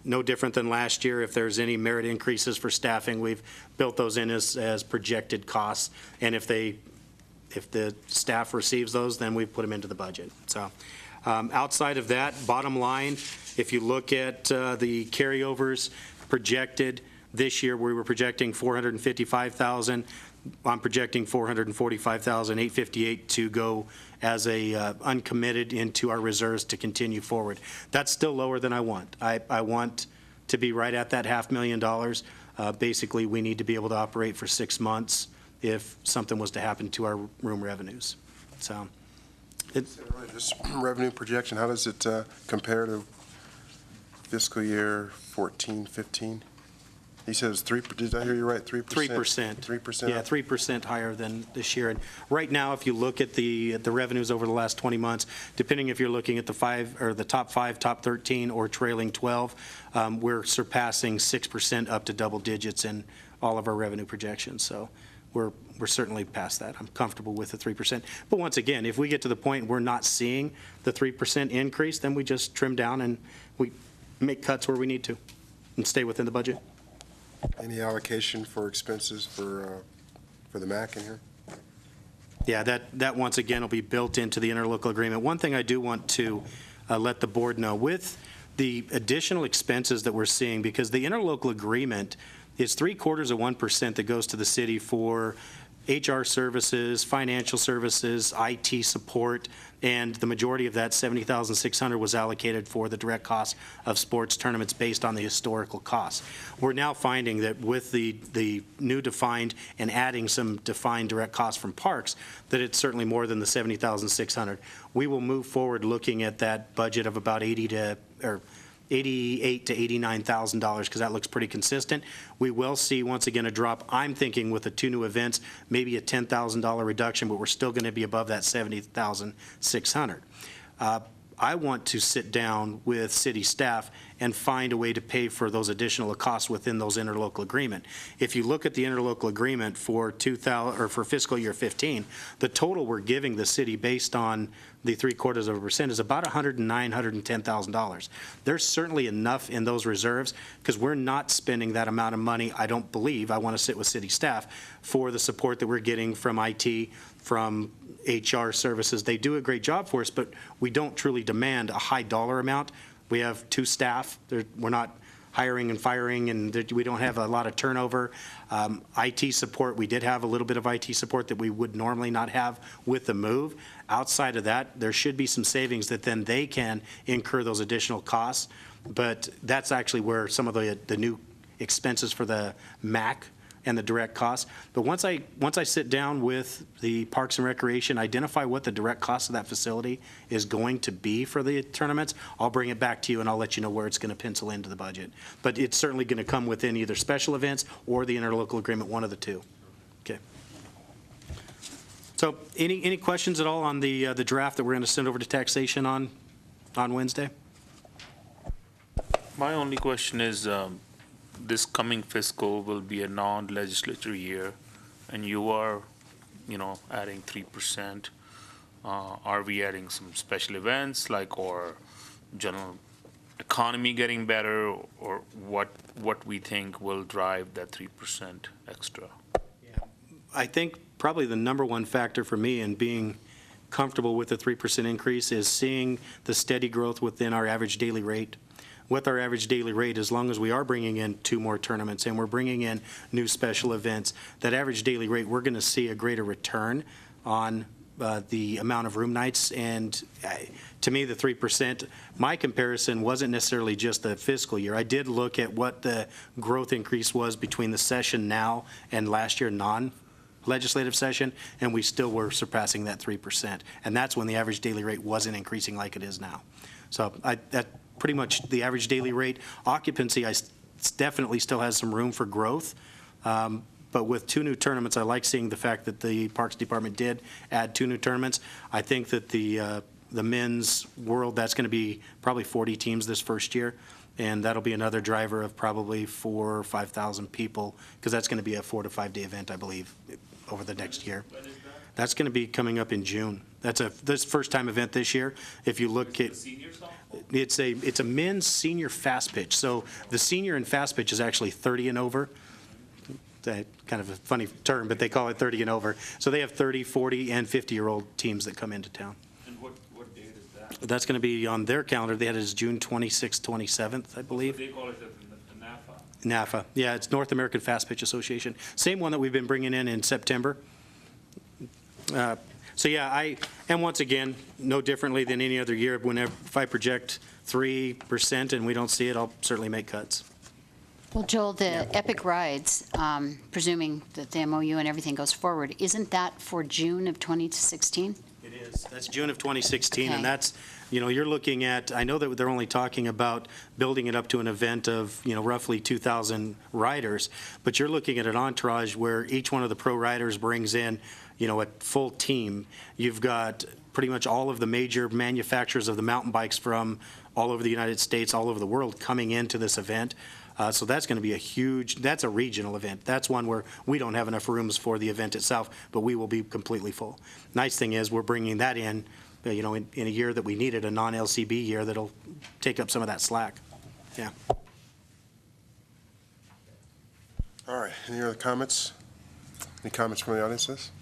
No different than last year. If there's any merit increases for staffing, we've built those in as projected costs. And if the staff receives those, then we put them into the budget. So outside of that, bottom line, if you look at the carryovers projected this year, we were projecting $455,000. I'm projecting $445,858 to go as a uncommitted into our reserves to continue forward. That's still lower than I want. I want to be right at that $500,000. Basically, we need to be able to operate for 6 months if something was to happen to our room revenues. So, This revenue projection, how does it compare to fiscal year 14, 15? He says 3%, did I hear you right, 3%? 3%. 3%? Yeah, 3% higher than this year. And right now, if you look at the revenues over the last 20 months, depending if you're looking at the top 5, top 13, or trailing 12, we're surpassing 6% up to double digits in all of our revenue projections. So we're certainly past that. I'm comfortable with the 3%. But once again, if we get to the point we're not seeing the 3% increase, then we just trim down and we make cuts where we need to and stay within the budget. Any allocation for expenses for the MAC in here? Yeah, that once again will be built into the interlocal agreement. One thing I do want to let the board know, with the additional expenses that we're seeing, because the interlocal agreement is 0.75% that goes to the city for HR services, financial services, IT support, and the majority of that, $70,600, was allocated for the direct cost of sports tournaments based on the historical costs. We're now finding that with the new defined and adding some defined direct costs from parks, that it's certainly more than the $70,600. We will move forward looking at that budget of about 80 $88,000 to $89,000, because that looks pretty consistent. We will see, once again, a drop. I'm thinking with the two new events, maybe a $10,000 reduction, but we're still going to be above that $70,600. I want to sit down with city staff and find a way to pay for those additional costs within those interlocal agreement. If you look at the interlocal agreement for for fiscal year 15, the total we're giving the city based on the 0.75% is about $109,000–110,000. There's certainly enough in those reserves, because we're not spending that amount of money, I don't believe, I want to sit with city staff, for the support that we're getting from IT, from HR services. They do a great job for us, but we don't truly demand a high dollar amount. We have 2 staff. We're not hiring and firing, and we don't have a lot of turnover. IT support, we did have a little bit of IT support that we would normally not have with the move. Outside of that, there should be some savings that then they can incur those additional costs. But that's actually where some of the new expenses for the MAC and the direct costs. But once I sit down with the Parks and Recreation, identify what the direct cost of that facility is going to be for the tournaments, I'll bring it back to you and I'll let you know where it's going to pencil into the budget. But it's certainly going to come within either special events or the interlocal agreement, one of the two. Okay. So any questions at all on the draft that we're going to send over to taxation on Wednesday? My only question is, this coming fiscal will be a non-legislature year, and you are, adding 3%. Are we adding some special events, or general economy getting better, or what we think will drive that 3% extra? I think probably the number one factor for me in being comfortable with the 3% increase is seeing the steady growth within our average daily rate. With our average daily rate, as long as we are bringing in 2 more tournaments and we're bringing in new special events, that average daily rate, we're going to see a greater return on the amount of room nights. And to me, the 3%, my comparison wasn't necessarily just the fiscal year. I did look at what the growth increase was between the session now and last year non-legislative session, and we still were surpassing that 3%. And that's when the average daily rate wasn't increasing like it is now. So that pretty much the average daily rate. Occupancy, definitely still has some room for growth. But with 2 new tournaments, I like seeing the fact that the Parks Department did add 2 new tournaments. I think that the men's world, that's going to be probably 40 teams this first year. And that'll be another driver of probably 4,000 or 5,000 people, because that's going to be a 4 to 5 day event, I believe, over the next year. That's going to be coming up in June. This first-time event this year. If you look at, it's a men's senior fast pitch. So the senior and fast pitch is actually 30 and over. Kind of a funny term, but they call it 30 and over. So they have 30, 40, and 50-year-old teams that come into town. And what date is that? That's going to be on their calendar. They had it as June 26th, 27th, I believe. So they call it the NAFA. NAFA. Yeah, it's North American Fast Pitch Association. Same one that we've been bringing in September. So yeah, and once again, no differently than any other year, if I project 3% and we don't see it, I'll certainly make cuts. Well, Joel, the Epic Rides, presuming that the MOU and everything goes forward, isn't that for June of 2016? It is. That's June of 2016, Okay. and that's, you're looking at, I know that they're only talking about building it up to an event of, roughly 2,000 riders, but you're looking at an entourage where each one of the pro riders brings in, a full team. You've got pretty much all of the major manufacturers of the mountain bikes from all over the United States, all over the world coming into this event. So that's going to be that's a regional event. That's one where we don't have enough rooms for the event itself, but we will be completely full. Nice thing is we're bringing that in, in a year that we needed, a non-LCB year that'll take up some of that slack. Yeah. All right, any other comments? Any comments from the audiences?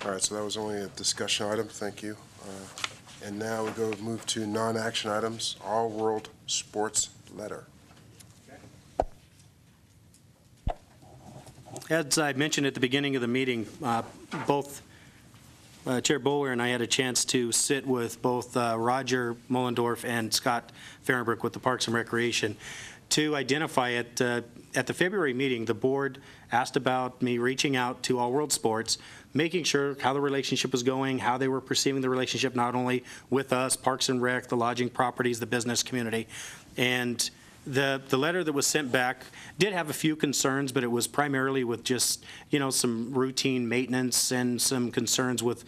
All right, so that was only a discussion item, thank you. And now we move to non-action items, All World Sports Letter. As I mentioned at the beginning of the meeting, both Chair Bower and I had a chance to sit with both Roger Mullendorf and Scott Fahrenbrook with the Parks and Recreation to identify it. At the February meeting, the board asked about me reaching out to All World Sports, making sure how the relationship was going, how they were perceiving the relationship, not only with us, Parks and Rec, the lodging properties, the business community. And the letter that was sent back did have a few concerns, but it was primarily with just, some routine maintenance and some concerns with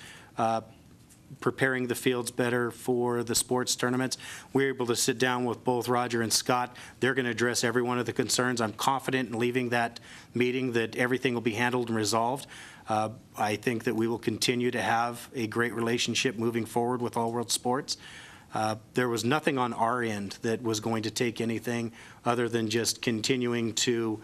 preparing the fields better for the sports tournaments. We were able to sit down with both Roger and Scott. They're going to address every one of the concerns. I'm confident in leaving that meeting that everything will be handled and resolved. I think that we will continue to have a great relationship moving forward with All World Sports. There was nothing on our end that was going to take anything other than just continuing to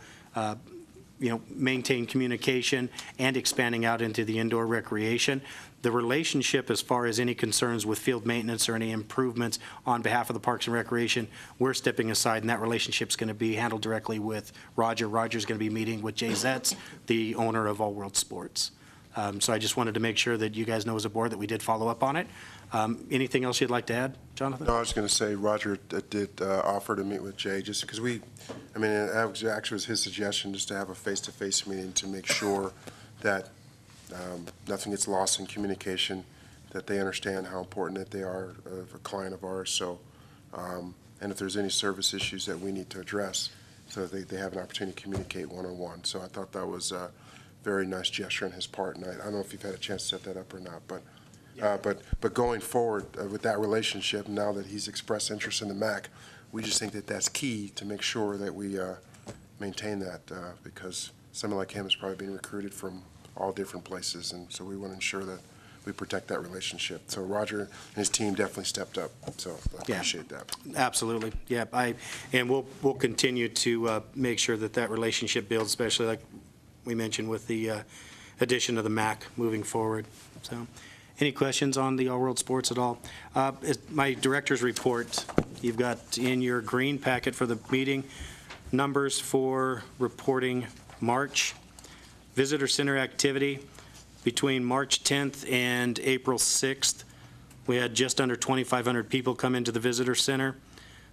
maintain communication and expanding out into the indoor recreation. The relationship, as far as any concerns with field maintenance or any improvements on behalf of the Parks and Recreation, we're stepping aside, and that relationship's going to be handled directly with Roger. Roger's going to be meeting with Jay Zetz, the owner of All World Sports. So I just wanted to make sure that you guys know as a board that we did follow up on it. Anything else you'd like to add, Jonathan? No, I was going to say Roger did offer to meet with Jay just because it actually was his suggestion just to have a face-to-face meeting to make sure that nothing gets lost in communication, that they understand how important that they are of a client of ours. So, and if there's any service issues that we need to address, so that they have an opportunity to communicate one-on-one. So I thought that was a very nice gesture on his part, and I don't know if you've had a chance to set that up or not, but. But going forward with that relationship, now that he's expressed interest in the MAC, we just think that that's key to make sure that we maintain that because someone like him is probably being recruited from all different places, and so we want to ensure that we protect that relationship. So Roger and his team definitely stepped up, so I appreciate that. Absolutely, yeah. And we'll continue to make sure that relationship builds, especially like we mentioned with the addition of the MAC moving forward. So. Any questions on the All World Sports at all? My director's report, you've got in your green packet for the meeting, numbers for reporting March. Visitor Center activity between March 10th and April 6th. We had just under 2,500 people come into the Visitor Center.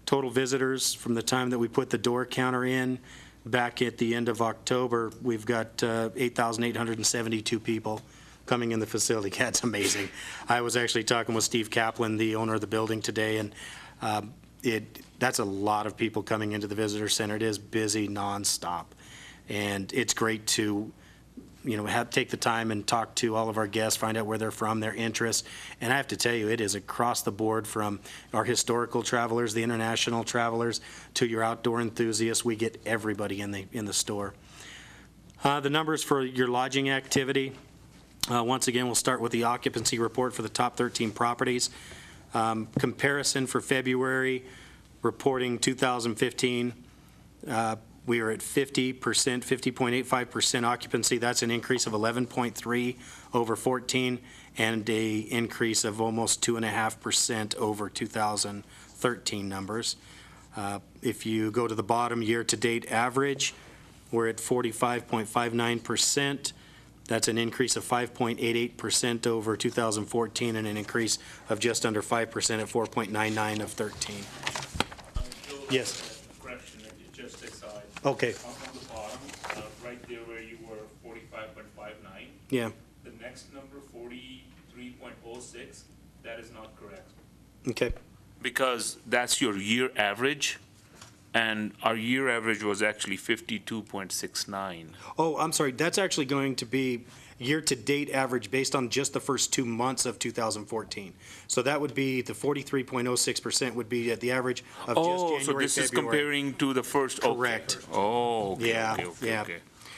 Total visitors from the time that we put the door counter in back at the end of October, we've got 8,872 people coming in the facility. That's amazing. I was actually talking with Steve Kaplan, the owner of the building today, and that's a lot of people coming into the visitor center. It is busy nonstop, and it's great to take the time and talk to all of our guests, find out where they're from, their interests. And I have to tell you, it is across the board from our historical travelers, the international travelers, to your outdoor enthusiasts. We get everybody in the store. The numbers for your lodging activity. Once again, we'll start with the occupancy report for the top 13 properties. Comparison for February, reporting 2015, we are at 50%, 50.85% occupancy. That's an increase of 11.3 over 14, and a increase of almost 2.5% over 2013 numbers. If you go to the bottom, year-to-date average, we're at 45.59%. That's an increase of 5.88% over 2014 and an increase of just under 5% at 4.99 of 13. Yes. Correction, just aside. Okay. On the bottom, right there where you were 45.59. Yeah. The next number, 43.06, that is not correct. Okay. Because that's your year average. And our year average was actually 52.69. Oh, I'm sorry. That's actually going to be year-to-date average based on just the first 2 months of 2014. So that would be the 43.06% would be at the average of just January, so this February. is comparing to the first. Correct. Okay. Oh, okay. Yeah, okay. yeah.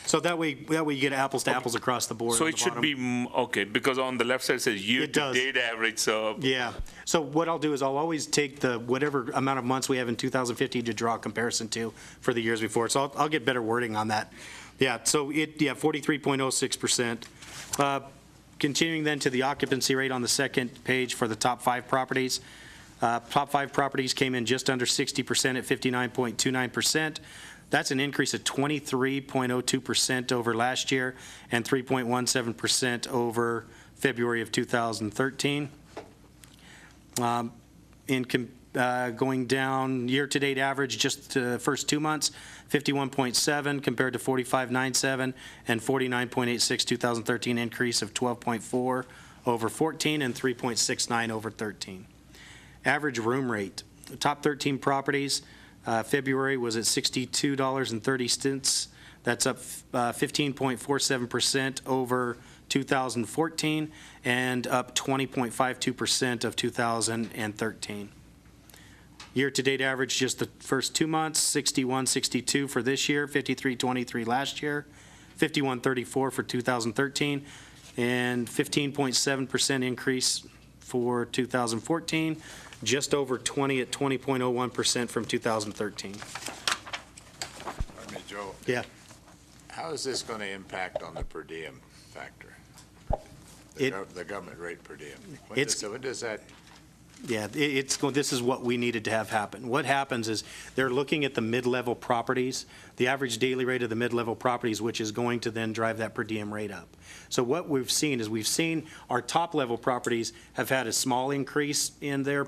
So that way you get apples to apples across the board. So on it the should bottom. be, okay, because on the left side it says year-to-date average, so. Yeah. So what I'll do is I'll always take the whatever amount of months we have in 2015 to draw a comparison to for the years before. So I'll get better wording on that. Yeah, so 43.06%. Continuing then to the occupancy rate on the second page for the top 5 properties. Top 5 properties came in just under 60% at 59.29%. That's an increase of 23.02% over last year and 3.17% over February of 2013. Going down, year-to-date average, just the first 2 months, 51.7 compared to 45.97 and 49.86 2013, increase of 12.4 over 14 and 3.69 over 13. Average room rate, the top 13 properties, February was at $62.30. That's up 15.47% over 2014 and up 20.52% of 2013. Year-to-date average, just the first 2 months, 61.62 for this year, 53.23 last year, 51.34 for 2013, and 15.7% increase for 2014, just over 20 at 20.01% from 2013. I mean, Joe, Yeah. how is this going to impact on the per diem factor? The government rate per diem? When does that? Yeah, this is what we needed to have happen. What happens is they're looking at the mid-level properties, the average daily rate of the mid-level properties, which is going to then drive that per diem rate up. So what we've seen is our top-level properties have had a small increase in their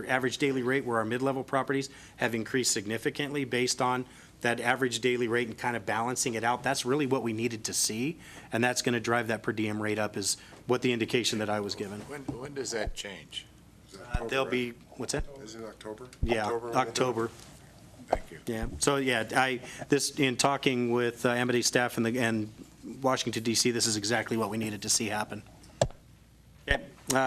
average daily rate, where our mid-level properties have increased significantly based on that average daily rate and kind of balancing it out. That's really what we needed to see, and that's going to drive that per diem rate up, is what the indication that I was given. When does that change? They'll be, what's that? Is it October? Yeah, October. Thank you. Yeah, so yeah, in talking with Amity staff and Washington DC, this is exactly what we needed to see happen. Okay.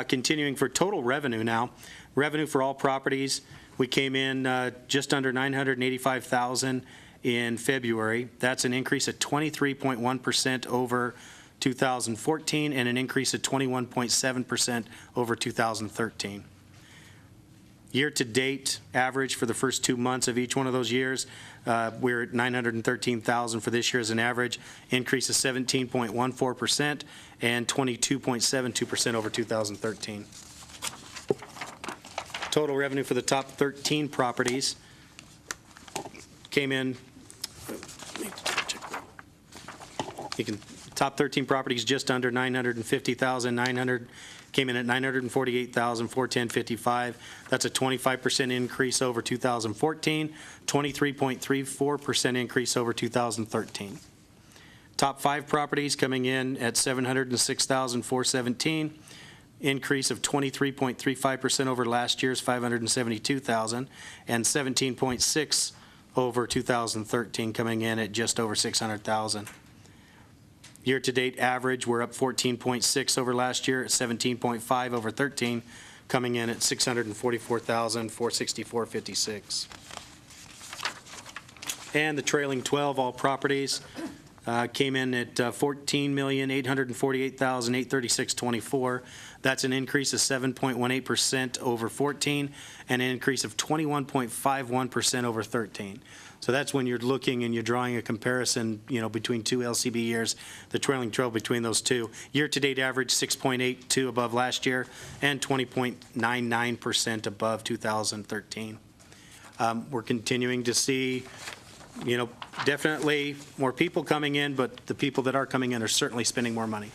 Continuing for total revenue now, revenue for all properties, we came in just under $985,000 in February. That's an increase of 23.1% over 2014 and an increase of 21.7% over 2013. Year-to-date average for the first 2 months of each one of those years, we're at $913,000 for this year as an average, increase of 17.14% and 22.72% over 2013. Total revenue for the top 13 properties came in, top 13 properties just under $950,000, came in at $948,410.55. That's a 25% increase over 2014, 23.34% increase over 2013. Top 5 properties coming in at $706,417, increase of 23.35% over last year's $572,000, and 17.6 over 2013, coming in at just over $600,000. Year-to-date average, we're up 14.6 over last year, at 17.5 over 13, coming in at $644,464.56. And the trailing 12, all properties, came in at $14,848,836.24. That's an increase of 7.18% over 14, and an increase of 21.51% over 13. So that's when you're looking and you're drawing a comparison, between two LCB years, the trailing 12 between those two. Year-to-date average, 6.82 above last year, and 20.99% above 2013. We're continuing to see, definitely more people coming in, but the people that are coming in are certainly spending more money.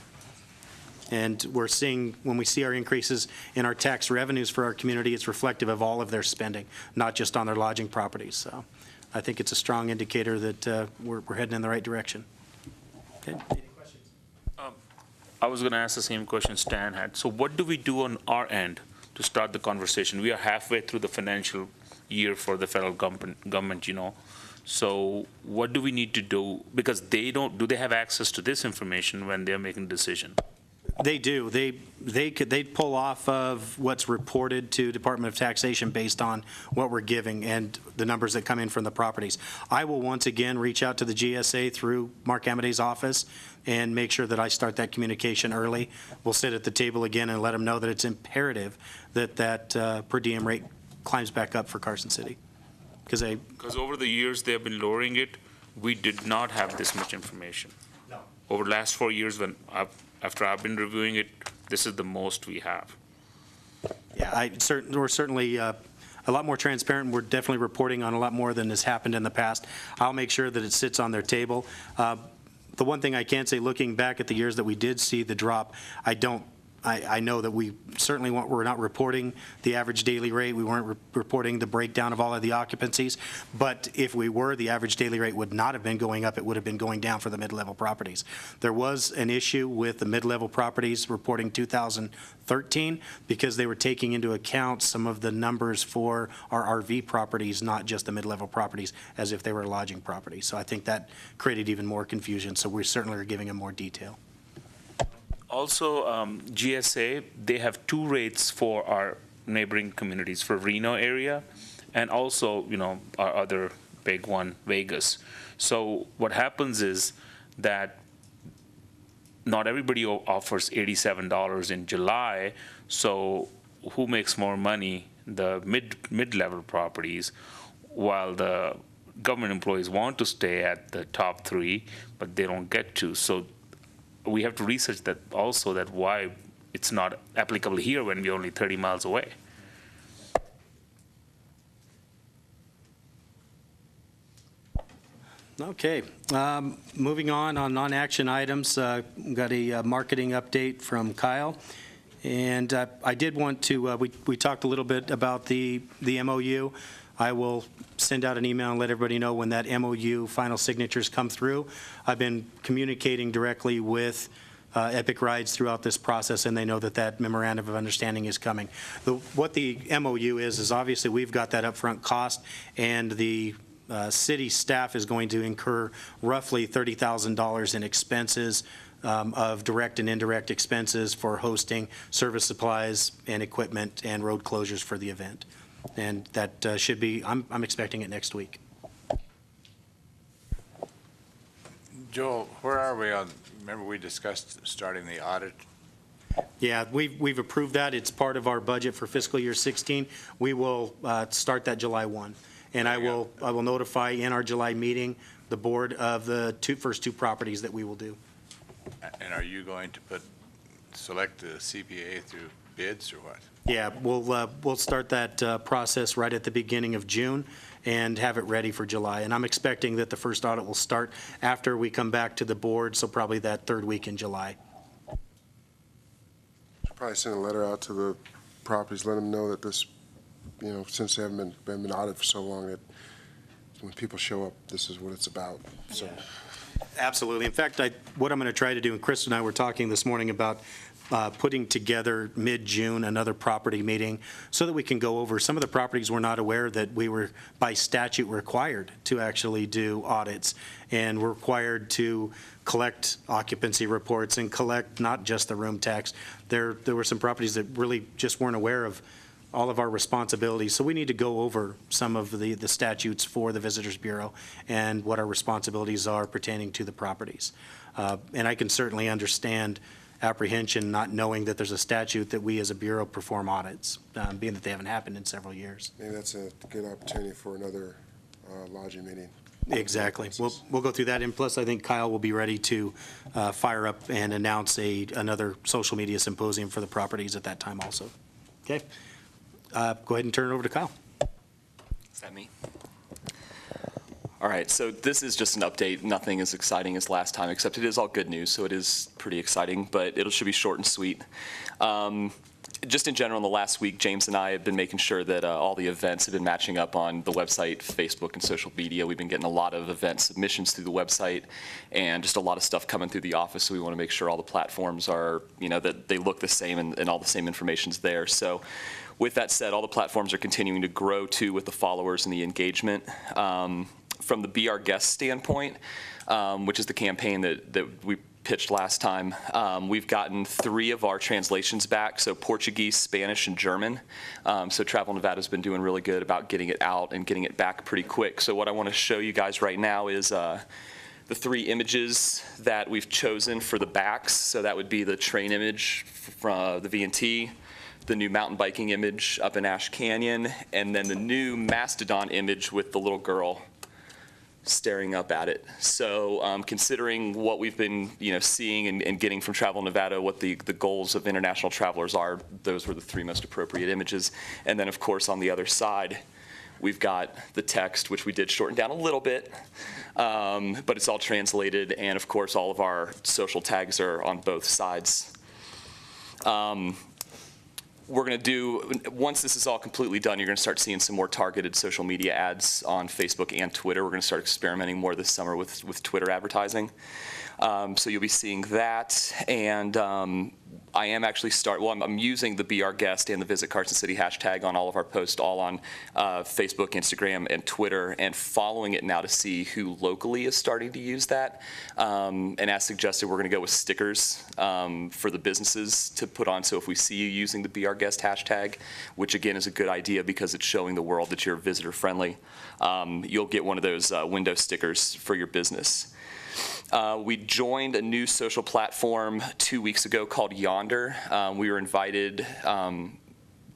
And we're seeing, when we see our increases in our tax revenues for our community, it's reflective of all of their spending, not just on their lodging properties. So I think it's a strong indicator that we're heading in the right direction. Okay. Any questions? I was going to ask the same question Stan had. So what do we do on our end to start the conversation? We are halfway through the financial year for the federal government, So what do we need to do? Because do they have access to this information when they're making a decision? They do. They pull off of what's reported to Department of Taxation based on what we're giving and the numbers that come in from the properties. I will once again reach out to the GSA through Mark Amity's office and make sure that I start that communication early. We'll sit at the table again and let them know that it's imperative that per diem rate climbs back up for Carson City. Because over the years they have been lowering it, we did not have this much information. No. Over the last 4 years, after I've been reviewing it, this is the most we have. Yeah, we're certainly a lot more transparent. We're definitely reporting on a lot more than has happened in the past. I'll make sure that it sits on their table. The one thing I can say, looking back at the years that we did see the drop, I I know that we certainly we're not reporting the average daily rate. We weren't reporting the breakdown of all of the occupancies. But if we were, the average daily rate would not have been going up. It would have been going down for the mid-level properties. There was an issue with the mid-level properties reporting 2013 because they were taking into account some of the numbers for our RV properties, not just the mid-level properties, as if they were lodging properties. So I think that created even more confusion. So we certainly are giving them more detail. Also, GSA, they have two rates for our neighboring communities, for Reno area, and also, our other big one, Vegas. So what happens is that not everybody offers $87 in July, so who makes more money? The mid-level properties, while the government employees want to stay at the top three, but they don't get to. So we have to research that also, that why it's not applicable here when we're only 30 miles away. Okay, moving on non-action items, got a marketing update from Kyle. And I did want to, we talked a little bit about the MOU. I will send out an email and let everybody know when that MOU final signatures come through. I've been communicating directly with Epic Rides throughout this process, and they know that that memorandum of understanding is coming. What the MOU is obviously we've got that upfront cost, and the city staff is going to incur roughly $30,000 in expenses of direct and indirect expenses for hosting, service supplies, and equipment, and road closures for the event. And that should be, I'm expecting it next week. Joel, where are we on, remember we discussed starting the audit? Yeah, we've approved that. It's part of our budget for fiscal year 16. We will start that July 1. And I will notify in our July meeting the board of the first two properties that we will do. And are you going to select the CPA through bids or what? Yeah, we'll start that process right at the beginning of June and have it ready for July. And I'm expecting that the first audit will start after we come back to the board, so probably that third week in July. Should probably send a letter out to the properties, let them know that this, since they haven't been audited for so long, that when people show up, this is what it's about. So. Yeah. Absolutely. In fact, what I'm going to try to do, and Chris and I were talking this morning about putting together mid-June another property meeting so that we can go over some of the properties we're not aware that we were by statute required to actually do audits, and we're required to collect occupancy reports and collect not just the room tax. There were some properties that really just weren't aware of all of our responsibilities. So we need to go over some of the statutes for the Visitors Bureau and what our responsibilities are pertaining to the properties. And I can certainly understand apprehension not knowing that there's a statute that we as a bureau perform audits, being that they haven't happened in several years. Maybe that's a good opportunity for another lodging meeting. Exactly. We'll go through that, and plus I think Kyle will be ready to fire up and announce another social media symposium for the properties at that time also. Okay. Go ahead and turn it over to Kyle. Is that me? All right, so this is just an update. Nothing as exciting as last time, except it is all good news, so it is pretty exciting, but it should be short and sweet. Just in general, in the last week, James and I have been making sure that all the events have been matching up on the website, Facebook, and social media. We've been getting a lot of event submissions through the website and just a lot of stuff coming through the office, so we want to make sure all the platforms are, that they look the same and all the same information's there. So with that said, all the platforms are continuing to grow, too, with the followers and the engagement. From the Be Our Guest standpoint, which is the campaign that we pitched last time, we've gotten 3 of our translations back, so Portuguese, Spanish, and German. So Travel Nevada's been doing really good about getting it out and getting it back pretty quick. So what I want to show you guys right now is the 3 images that we've chosen for the backs. So that would be the train image from the V&T, the new mountain biking image up in Ash Canyon, and then the new Mastodon image with the little girl staring up at it. So considering what we've been seeing and getting from Travel Nevada, what the goals of international travelers are, those were the 3 most appropriate images. And then of course on the other side, we've got the text, which we did shorten down a little bit, but it's all translated, and of course all of our social tags are on both sides. We're going to do, once this is all completely done, you're going to start seeing some more targeted social media ads on Facebook and Twitter. We're going to start experimenting more this summer with Twitter advertising. So you'll be seeing that, and I am actually I'm using the Be Our Guest and the Visit Carson City hashtag on all of our posts, all on Facebook, Instagram, and Twitter, and following it now to see who locally is starting to use that. And as suggested, we're going to go with stickers for the businesses to put on. So if we see you using the Be Our Guest hashtag, which again is a good idea because it's showing the world that you're visitor friendly, you'll get one of those window stickers for your business. We joined a new social platform 2 weeks ago called Yonder. We were invited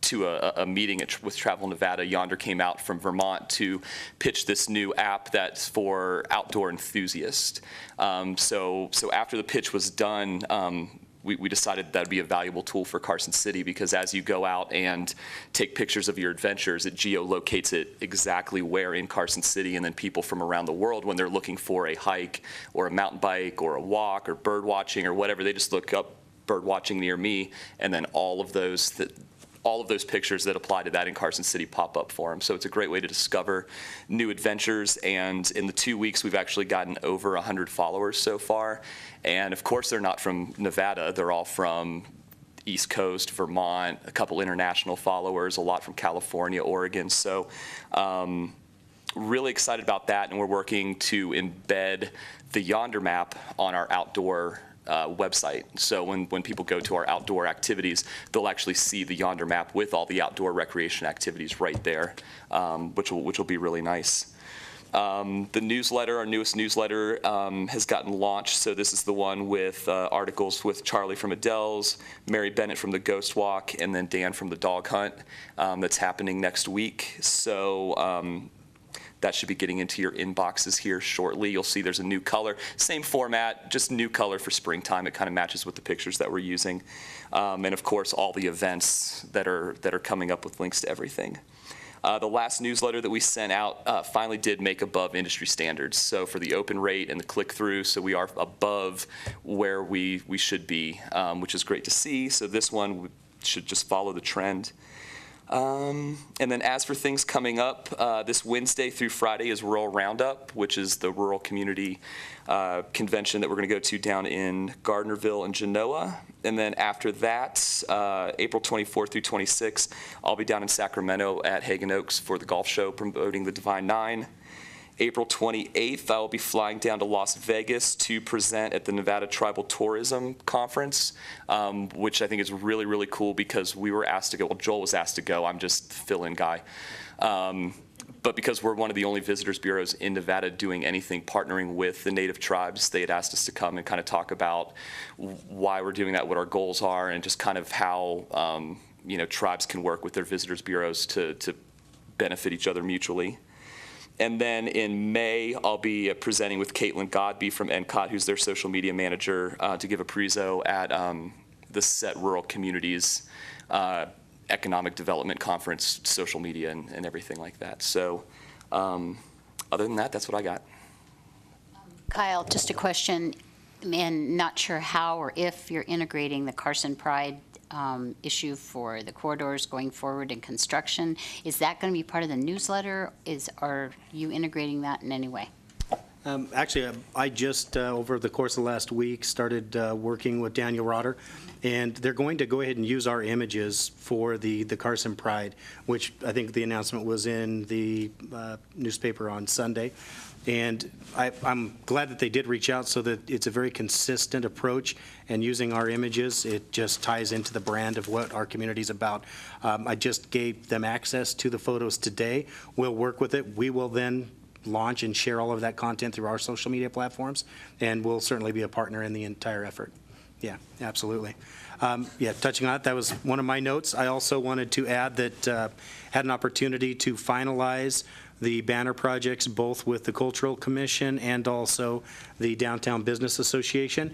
to a meeting with Travel Nevada. Yonder came out from Vermont to pitch this new app that's for outdoor enthusiasts. So after the pitch was done, we decided that would be a valuable tool for Carson City, because as you go out and take pictures of your adventures, it geolocates it exactly where in Carson City, and then people from around the world, when they're looking for a hike or a mountain bike or a walk or bird watching or whatever, they just look up bird watching near me, and then all of those pictures that apply to that in Carson City pop up for them. So it's a great way to discover new adventures, and in the 2 weeks we've actually gotten over 100 followers so far. And of course they're not from Nevada, they're all from East Coast, Vermont, a couple international followers, a lot from California, Oregon. So really excited about that, and we're working to embed the Yonder map on our outdoor website. So when people go to our outdoor activities, they'll actually see the Yonder map with all the outdoor recreation activities right there, which will be really nice. The newsletter, our newest newsletter, has gotten launched. So this is the one with articles with Charlie from Adele's, Mary Bennett from the Ghost Walk, and then Dan from the Dog Hunt. That's happening next week. So that should be getting into your inboxes here shortly. You'll see there's a new color, same format, just new color for springtime. It kind of matches with the pictures that we're using. And of course, all the events that are coming up with links to everything. The last newsletter that we sent out finally did make above industry standards. So for the open rate and the click-through, so we are above where we should be, which is great to see. So this one should just follow the trend. And then as for things coming up, this Wednesday through Friday is Rural Roundup, which is the rural community convention that we're going to go to down in Gardnerville and Genoa. And then after that, April 24th through 26th, I'll be down in Sacramento at Hagen Oaks for the golf show promoting the Divine Nine. April 28th, I will be flying down to Las Vegas to present at the Nevada Tribal Tourism Conference, which I think is really, really cool because we were asked to go. Well, Joel was asked to go. I'm just the fill-in guy. But because we're one of the only visitors bureaus in Nevada doing anything partnering with the native tribes, they had asked us to come and kind of talk about why we're doing that, what our goals are, and just kind of how tribes can work with their visitors bureaus to benefit each other mutually. And then in May, I'll be presenting with Caitlin Godby from NCOT, who's their social media manager, to give a prezo at the SET Rural Communities Economic Development Conference, social media and everything like that. So other than that, that's what I got. Kyle, just a question, and not sure how or if you're integrating the Carson Pride issue for the corridors going forward in construction. Is that going to be part of the newsletter? Are you integrating that in any way? Actually, I just, over the course of the last week, started working with Daniel Rotter, and they're going to go ahead and use our images for the Carson Pride, which I think the announcement was in the newspaper on Sunday. And I'm glad that they did reach out so that it's a very consistent approach, and using our images, it just ties into the brand of what our community's about. I just gave them access to the photos today. We'll work with it. We will then launch and share all of that content through our social media platforms, and we'll certainly be a partner in the entire effort. Yeah, absolutely. Touching on that was one of my notes. I also wanted to add that had an opportunity to finalize the banner projects, both with the Cultural Commission and also the Downtown Business Association.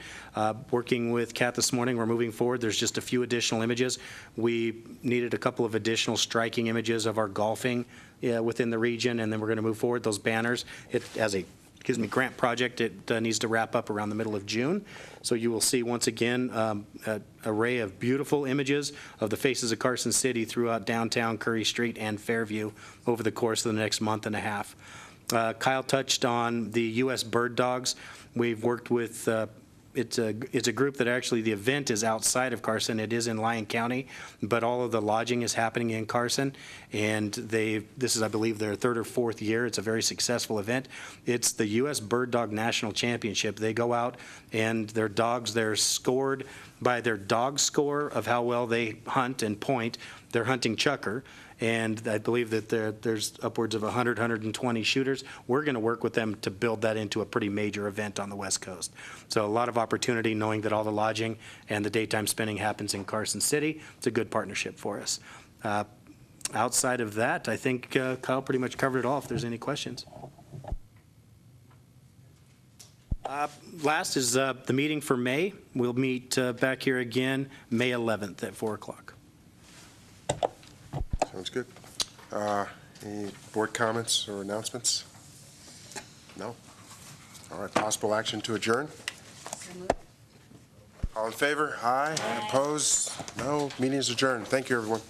Working with Kat this morning, we're moving forward. There's just a few additional images. We needed a couple of additional striking images of our golfing within the region, and then we're going to move forward those banners. It has a grant project. It needs to wrap up around the middle of June. So you will see, once again, an array of beautiful images of the faces of Carson City throughout downtown Curry Street and Fairview over the course of the next month and a half. Kyle touched on the U.S. bird dogs. We've worked with, it's a group that actually, the event is outside of Carson. It is in Lyon County, but all of the lodging is happening in Carson. And this is, I believe, their third or fourth year. It's a very successful event. It's the U.S. Bird Dog National Championship. They go out and their dogs, they're scored by their dog score of how well they hunt and point. They're hunting chucker. And I believe that there's upwards of 100, 120 shooters. We're going to work with them to build that into a pretty major event on the West Coast. So a lot of opportunity, knowing that all the lodging and the daytime spending happens in Carson City. It's a good partnership for us. Outside of that, I think Kyle pretty much covered it all, if there's any questions. Last is the meeting for May. We'll meet back here again May 11th at 4 o'clock. Sounds good. Any board comments or announcements? No? All right, possible action to adjourn? All in favor? Aye. Opposed? No. Meeting is adjourned. Thank you, everyone.